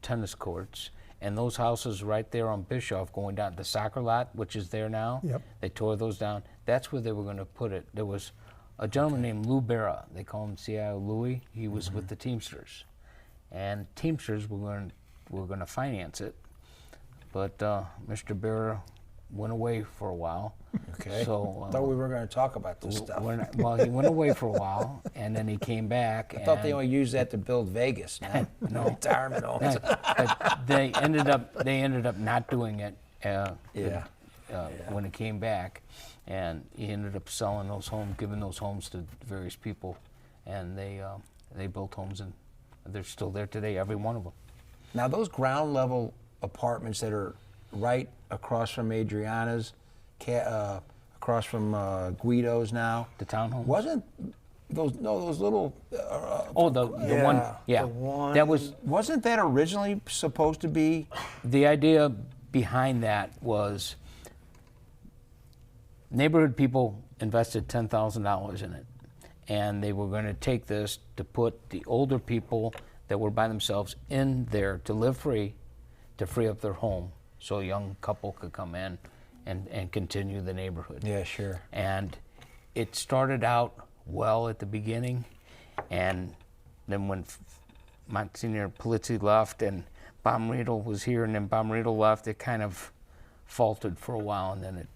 tennis courts, and those houses right there on Bischoff going down the soccer lot, which is there now.
Yep.
They tore those down. That's where they were going to put it. There was a gentleman named Lou Berra. They call him CIO Louie. He was with the Teamsters, and Teamsters were going to finance it, but Mr. Berra went away for a while.
Okay.
So
Thought we were going to talk about this stuff.
well, he went away for a while, and then he came back.
I thought they only used that to build Vegas. No, retirement homes.
But they ended up not doing it.
Yeah.
When he came back, and he ended up selling those homes, giving those homes to various people, and they built homes, and they're still there today, every one of them.
Now those ground level apartments that are right across from Adriana's, across from Guido's now,
The townhomes.
wasn't those little?
Oh, the one, yeah.
the one-
That was
Wasn't that originally supposed to be?
the idea behind that was neighborhood people invested $10,000 in it, and they were going to take this to put the older people that were by themselves in there to live free, to free up their home, so a young couple could come in and continue the neighborhood.
Yeah, sure.
And it started out well at the beginning, and then when Monsignor Polizzi left and Bob Riedel was here, and then Bob Riedel left, it kind of faltered for a while, and then it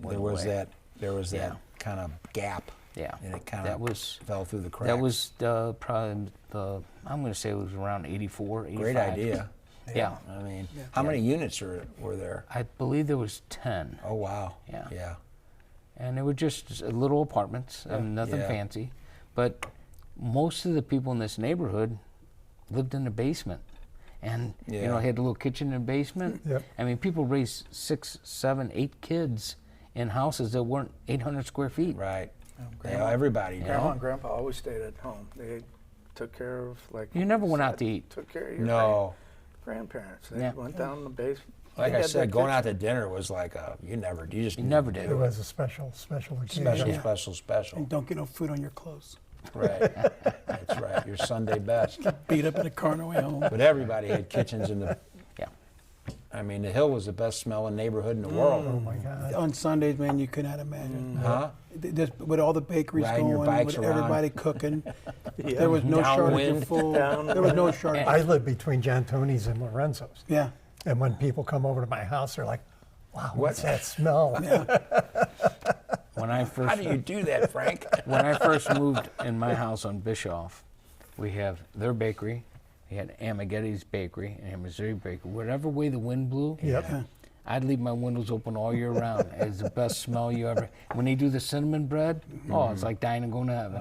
went
There was
away.
there was
Yeah.
that kind of gap.
Yeah,
And it kind
that
of
was
fell through the cracks.
that was probably I'm going to say it was around 84, 85.
Great idea.
Yeah,
I mean, how many units were there?
I believe there was 10.
Oh, wow.
Yeah.
Yeah.
And they were just little apartments, nothing
Yeah.
fancy. But most of the people in this neighborhood lived in the basement. And, you know,
Yeah.
had a little kitchen in the basement.
Yep.
I mean, people raised 6, 7, 8 kids in houses that weren't 800 square feet.
Right.
Grandma-
Yeah, everybody did.
Grandma and Grandpa always stayed at home. They took care of, like,
You never went out to eat.
took care of your
No.
grandparents. They
Yeah.
went down in the basement.
Like
They
I
had
said,
that
going
kitchen.
out to dinner was like you just
You never
It
did.
was a special occasion.
special.
And don't get no food on your clothes.
Right. That's right. Your Sunday best.
Beat up in the car on the way home.
But everybody had kitchens in the.
Yeah.
I mean, the Hill was the best smelling neighborhood in the world.
Oh my God.
On Sundays, man, you could not imagine.
Huh?
Just with all the bakeries
Riding your
going,
bikes
with
around.
everybody cooking, there was no shortage
Downwind.
of food. There was no shortage.
I live between John Tony's and Lorenzo's.
Yeah.
And when people come over to my house, they're like, wow, what's
What?
that smell?
When I first
How do you do that, Frank?
when I first moved in my house on Bischoff, we have their bakery, we had Amaghetti's bakery and Missouri bakery. Whatever way the wind blew,
Yep.
I'd leave my windows open all year round. It's the best smell you ever. When they do the cinnamon bread, oh, it's like dying and going to heaven.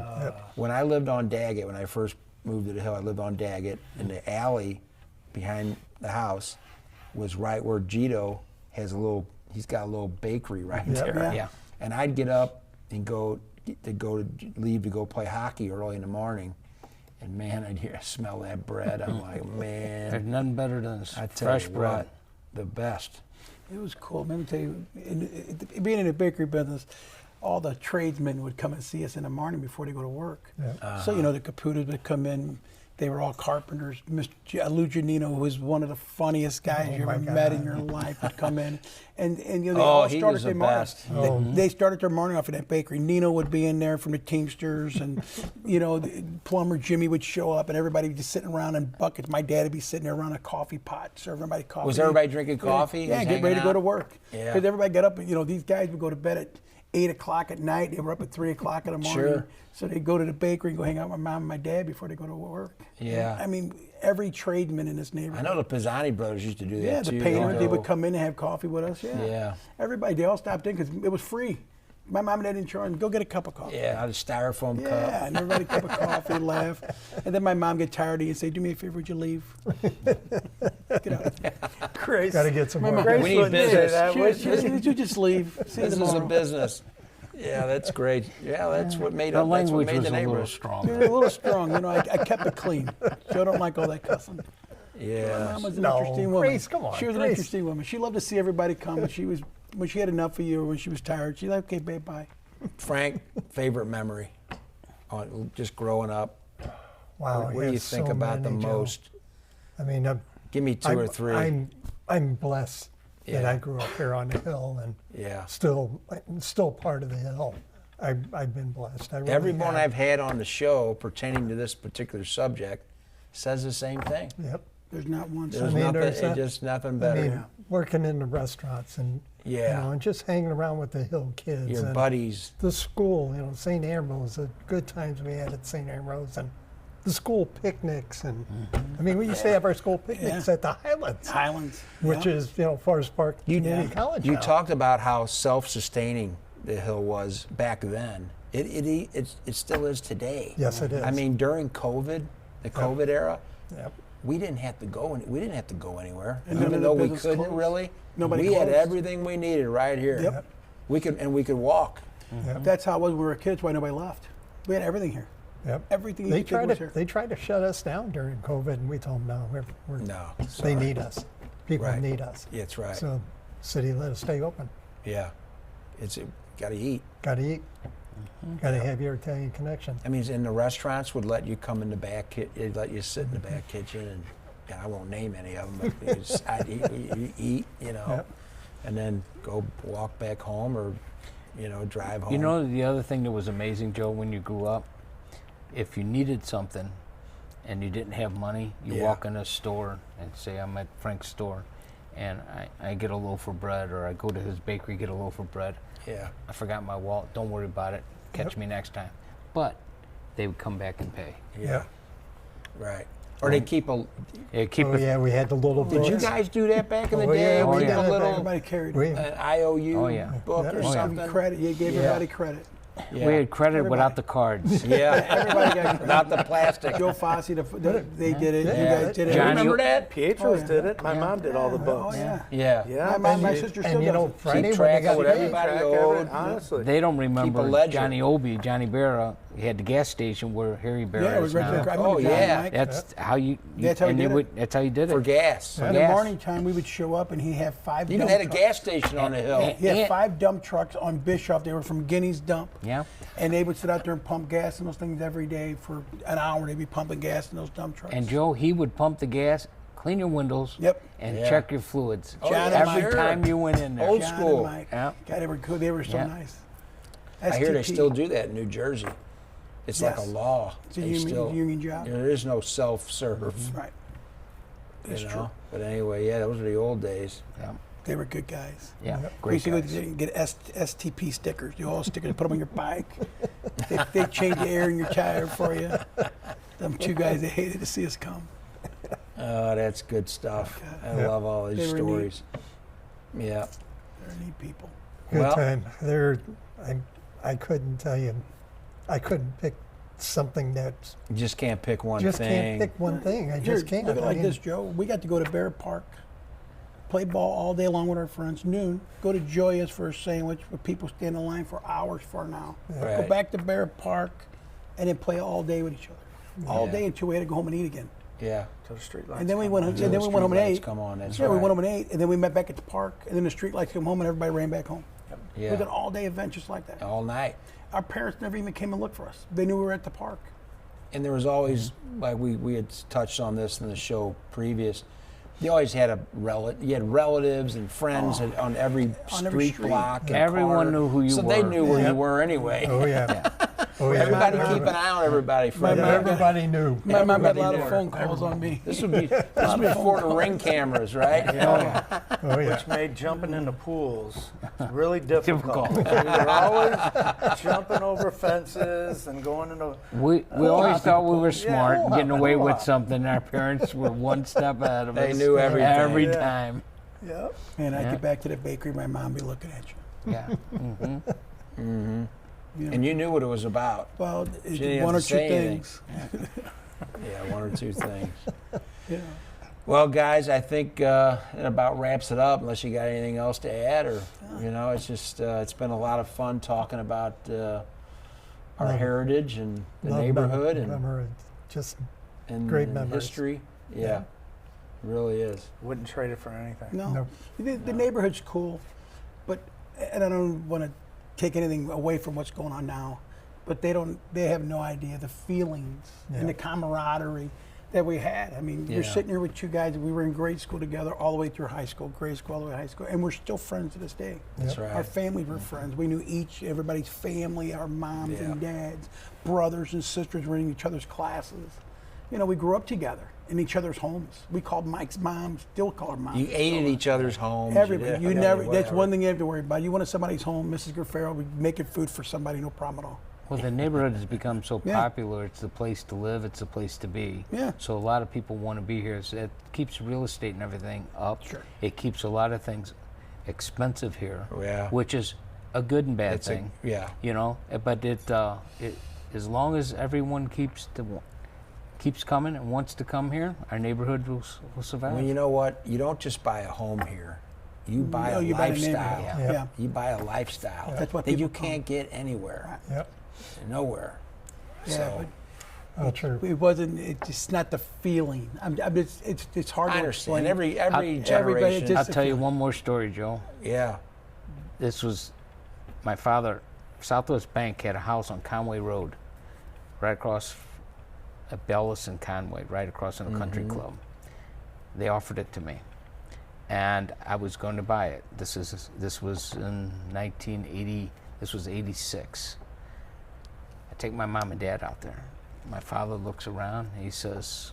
When I lived on Daggett, when I first moved to the Hill, I lived on Daggett, and the alley behind the house was right where Gito has he's got a little bakery right
Yep.
there.
Yeah.
And I'd get up and leave to go play hockey early in the morning. And man, I'd smell that bread. I'm like,
There's
man,
nothing better than
I tell
fresh
you
bread.
what, the best.
It was cool. Let me tell you, being in the bakery business, all the tradesmen would come and see us in the morning before they go to work.
Yeah.
So, the Caputas would come in. They were all carpenters. Mr. Lou Janino, who was one of the funniest guys you
my
ever met in
God.
your life, would come in. And they
Oh,
all
he
started
was
their
the
morning.
best.
They started their morning off in that bakery. Nino would be in there from the Teamsters, and, the plumber Jimmy would show up, and everybody would be sitting around in buckets. My dad would be sitting there around a coffee pot, serving everybody coffee.
Was everybody drinking coffee?
Yeah,
Just
get ready to
hanging
go to
out?
work.
Yeah.
Because everybody got up, these guys would go to bed at 8 o'clock at night. They were up at 3 o'clock in the morning.
Sure.
So they'd go to the bakery and go hang out with my mom and my dad before they go to work.
Yeah.
I mean, every tradesman in this
I
neighborhood.
know the Pisani brothers used to do that
Yeah,
too.
the
They'd
painters, they
go-
would come in and have coffee with us. Yeah.
Yeah.
Everybody, they all stopped in because it was free. My mom and dad didn't charge them. Go get a cup of coffee.
Yeah, out of styrofoam
Yeah,
cup.
and everybody a cup of coffee, laugh. And then my mom get tired of you and say, do me a favor, would you leave? Get out.
Grace.
Got to get some
My
more.
mom-
Grace
We need
wouldn't say
business.
that,
She
would
said,
she?
you just leave. See you
Business
tomorrow.
is business. Yeah, that's great. Yeah, that's what made
The
up. That's what
language
made
was
the
a little
neighborhood.
Yeah,
stronger.
a little strong. I kept it clean. Joe don't like all that cussing. My
Yeah.
mom was an
No,
interesting woman.
Grace, come on,
She was an
Grace.
interesting woman. She loved to see everybody come. When she had enough of you, or when she was tired, she's like, okay, babe, bye.
Frank, favorite memory on just growing up.
Wow,
What do you
yes,
think
so
about the
many, Joe.
most?
I mean,
Give me 2 or 3.
I'm blessed that
Yeah.
I grew up here on the hill and
Yeah.
still part of the hill. I've been blessed. I really
Everyone
have.
I've had on the show pertaining to this particular subject says the same thing.
Yep.
There's not one.
There's
mean,
nothing,
there's
it's
that-
just nothing
I
better.
mean, working in the restaurants and
Yeah.
and just hanging around with the hill kids
Your
and
buddies.
the school, St. Ambrose, the good times we had at St. Ambrose and the school picnics and I mean, we used to have our school picnics
Yeah.
at the Highlands,
Highlands.
which
Yeah.
is Forest Park Community College.
You
now.
talked about how self-sustaining the hill was back then. It still is today.
Yes, it is.
I mean, during COVID, the COVID era,
Yep.
we didn't have to go. We didn't have to go anywhere,
And none
even
of the
though we
business
couldn't
closed.
really.
Nobody
we had
closed.
everything we needed right here.
Yep.
We could walk.
Yep.
That's how it was when we were kids, why nobody left. We had everything here.
Yep.
Everything
They
you could
tried
was
to
here.
they tried to shut us down during COVID, and we told them no.
No,
They
sorry.
need us. People
Right.
need us.
That's right.
So, city let us stay open.
Yeah, got to eat.
Got to eat. Got to have your Italian connection.
I mean, in the restaurants would let you come in the back, they'd let you sit in the back kitchen, and I won't name any of them, but I'd eat, you know,
Yep.
and then go walk back home or, you know, drive home.
You know, the other thing that was amazing, Joe, when you grew up, if you needed something and you didn't have money, you
Yeah.
walk in a store and say, I'm at Frank's store, and I get a loaf of bread, or I go to his bakery, get a loaf of bread.
Yeah.
I forgot my wallet. Don't worry about it. Catch me next time. But they would come back and pay.
Yeah. Right. Or they keep a.
Yeah, keep
Oh
it.
yeah, we had the little
Did you
books.
guys do that back in the
Oh,
day?
yeah,
Keep
we
a
did.
little
Everybody carried
We-
it.
an IOU
Oh, yeah.
book
Yeah.
or
Oh, yeah.
something.
Credit. You gave
Yeah.
everybody credit.
Yeah.
We had credit
Everybody.
without the cards.
Yeah.
Everybody got credit.
Not the plastic.
Joe Fosse, they did it. You
Yeah.
guys did it.
Johnny-
Remember that?
Pietros
yeah.
did it. My mom did all the
Oh,
books.
yeah.
Yeah.
Yeah,
My
she-
sister still
And you know,
does it.
Friday when
track
they
of
got
what
paid,
everybody
Track
owed.
every- honestly.
They don't remember
ledger.
Johnny Obie, Johnny Barra. He had the gas station where Harry Barra
Yeah, it
is
was right
now.
there. I remember
Oh,
Johnny
yeah.
Mike.
That's how you.
That's how he
and
did
you
it.
That's how you did it.
For gas.
In the morning time, we would show up and he'd have five.
He even
dump
had a
trucks.
gas station on the hill.
He had
Yeah.
5 dump trucks on Bischoff. They were from Guinea's dump.
Yeah.
And they would sit out there and pump gas in those things every day for an hour. They'd be pumping gas in those dump trucks.
And Joe, he would pump the gas, clean your windows,
Yep.
and
Yeah.
check your fluids
Oh,
John
yeah,
and
every
sure.
time you went in there.
Old
John
school.
and Mike.
Yeah.
God, they were good. They were so
Yeah.
nice.
I hear they
STP.
still do that in New Jersey. It's like a
Yes.
law.
It's a
They
union,
still-
union job.
There is no self-serve.
Right.
You
That's
know?
true.
But anyway, yeah, those were the old days.
Yeah.
They were good guys.
Yeah.
We
Great
used to go
guys.
get STP stickers. The oil stickers, put them on your bike. They change the air in your tire for you. Them 2 guys, they hated to see us come.
Oh, that's good stuff. I
Yeah.
love all these
They were neat.
stories. Yeah.
They're neat people.
Good
Well-
time. I couldn't tell you. I couldn't pick something that
You just can't pick one
just
thing.
can't pick one thing. I
Here,
just can't.
look at it
I
like
mean,
this, Joe. We got to go to Bear Park, play ball all day long with our friends. Noon, go to Joya's for a sandwich, where people stand in line for hours for now.
Right.
Go back to Bear Park, and then play all day with each other. All
Yeah.
day until we had to go home and eat again.
Yeah.
Till the street lights
And then we
come
went
on.
home. And then we went home at
Streetlights
8.
Come on, that's
Yeah,
right.
we went home at 8, and then we met back at the park, and then the street lights came home, and everybody ran back home. It was
Yeah.
an all-day event just like that.
All night.
Our parents never even came and looked for us. They knew we were at the park.
And there was always, like we had touched on this in the show previous, you always had you had relatives and friends on every
every
street
street.
block. and
Everyone
corner.
knew who you
so they
were.
knew where
Yeah.
you were anyway.
Oh yeah. Oh yeah.
Everybody keep an eye on everybody. For
My
Yeah,
mom-
everybody knew.
My mom got a
Everybody
lot
knew.
of phone calls on me.
This would be before the ring cameras, right?
Oh yeah.
Which made jumping into pools really difficult. We were always jumping over fences and going into.
We always thought we were smart and getting away with something. Our parents were one step ahead of
They
us.
knew everything.
Every
Yeah.
time.
Yep.
And I
Yeah.
get back to the bakery, my mom be looking at you.
Yeah.
You know?
And you knew what it was about.
Well,
She didn't
one
have
or
to
two
say anything.
things.
Yeah, one or two things.
Yeah.
Well, guys, I think it about wraps it up. Unless you got anything else to add, or it's just it's been a lot of fun talking about our
Love-
heritage and the
Love
neighborhood
just
and
great
and
memories.
history. Yeah,
Yeah.
it really is.
Wouldn't trade it for anything.
No.
Nope.
The neighborhood's cool, but and I don't want to take anything away from what's going on now, but they have no idea the feelings
Yeah.
and the camaraderie that we had. I mean, you're
Yeah.
sitting here with 2 guys. We were in grade school together all the way through high school, grade school all the way to high school, and we're still friends to this day.
That's
Yep.
right.
Our families were friends. We knew everybody's family, our moms and
Yeah.
dads, brothers and sisters were in each other's classes. You know, we grew up together in each other's homes. We called Mike's mom, still call her mom.
You ate at each other's homes.
Everybody. You
did-
never. That's
whatever.
one thing you have to worry about. You went to somebody's home, Mrs. Garfaro, we making food for somebody, no problem at all.
Well, the neighborhood has become so
Yeah.
popular. It's the place to live. It's the place to be.
Yeah.
So a lot of people want to be here. So it keeps real estate and everything up.
Sure.
It keeps a lot of things expensive here.
Yeah.
Which is a good and bad
It's
thing.
yeah.
You know, but it as long as everyone keeps coming and wants to come here, our neighborhood will survive.
Well, you know what? You don't just buy a home here. You buy
No,
a
you buy a
lifestyle.
neighborhood.
Yeah.
Yeah.
You buy a lifestyle
That's what
that you
people
can't get anywhere.
Yep.
Nowhere.
Yeah,
So
Oh, true.
but it wasn't. It's just not the feeling. It's hard
I
to
understand.
explain.
Every
Everybody
generation.
just-
I'll tell you one more story, Joe.
Yeah.
This was my father Southwest Bank had a house on Conway Road, right across at Bellis and Conway, right across from the country club. They offered it to me, and I was going to buy it. This was in 1980. This was 86. I take my mom and dad out there. My father looks around. He says,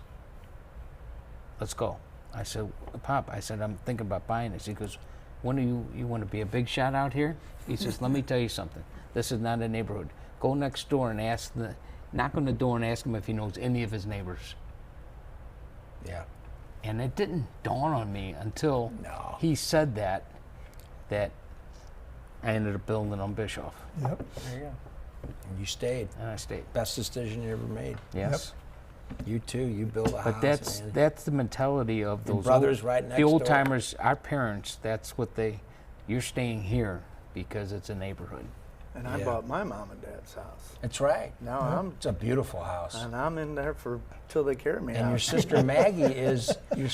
"Let's go." I said, "Pop," I said, "I'm thinking about buying this." He goes, "When are you want to be a big shot out here?" He says, "Let me tell you something. This is not a neighborhood. Go next door and knock on the door and ask him if he knows any of his neighbors."
Yeah.
And it didn't dawn on me until
No.
he said that I ended up building on Bischoff,
Yep.
There you go. And you stayed.
and I stayed.
Best decision you ever made.
Yes.
You too. You built a
But
house. man.
that's the mentality of
Your
those
brothers
old,
right next
the old
door.
timers, our parents. That's what you're staying here because it's a neighborhood.
And I
Yeah.
bought my mom and dad's house.
That's right.
Now
It's a beautiful house.
I'm in there till they carry me
And
out.
your sister Maggie is
my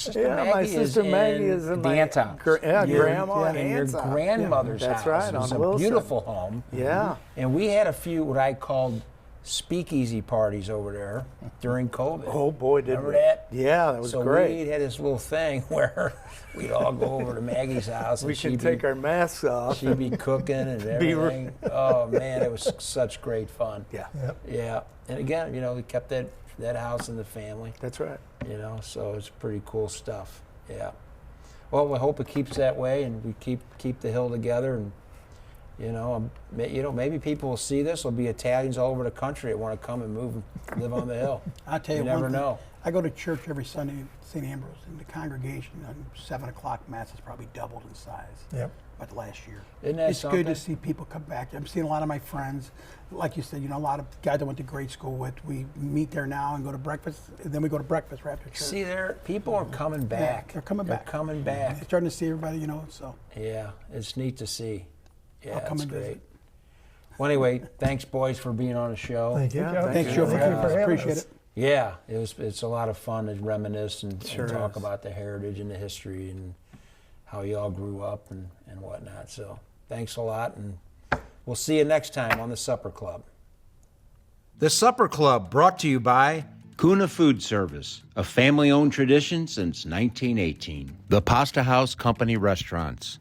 sister Maggie is in
the
my
aunt's house.
grandma and
in your
aunt's house.
grandmother's
That's
house.
right,
It was
on
a
Wilson.
beautiful home.
Yeah.
And we had a few what I called speakeasy parties over there during COVID.
Oh boy, did
Remember
we?
that?
Yeah, that was
So
great.
we had this little thing where we'd all go over to Maggie's house and
We can take our masks off.
she'd be cooking and
Be
everything. Oh man, it was such great fun.
Yeah,
Yep.
Yeah. And again, we kept that house in the family.
that's right.
So it's pretty cool stuff. Yeah. Well, we hope it keeps that way, and we keep the hill together, and maybe people will see this. There'll be Italians all over the country that want to come and move and live on the hill.
I'll tell you,
You
one
never
thing.
know.
I go to church every Sunday in St. Ambrose, and the congregation on 7 o'clock mass has probably doubled in size.
Yep.
About last year.
Isn't that
It's
something?
good to see people come back. I'm seeing a lot of my friends, like you said, a lot of guys I went to grade school with. We meet there now and go to breakfast, and then we go to breakfast right after church.
See, people are coming back.
they're coming back.
They're coming
You're
back.
starting to see everybody, so.
Yeah, it's neat to see. Yeah,
I'll come
it's
and
great.
visit.
Well, anyway, thanks, boys, for being on the show.
Thank you,
Yeah,
Joe.
thanks,
Joe, for
Thank you
having us.
having
Appreciate
us.
it.
Yeah, it's a lot of fun to reminisce and talk
is.
about the heritage and the history and how you all grew up and whatnot. So thanks a lot, and we'll see you next time on the Supper Club. The Supper Club brought to you by Kuna Food Service, a family-owned tradition since 1918. The Pasta House Company Restaurants.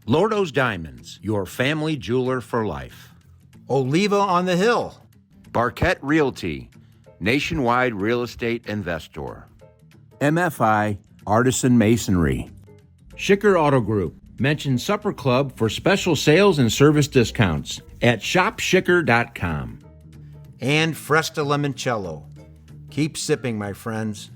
Lordo's Diamonds, your family jeweler for life. Oliva on the Hill. Barquette Realty, nationwide real estate investor. MFI Artisan Masonry. Schicker Auto Group. Mention Supper Club for special sales and service discounts at shopschicker.com. And Fresta Limoncello. Keep sipping, my friends.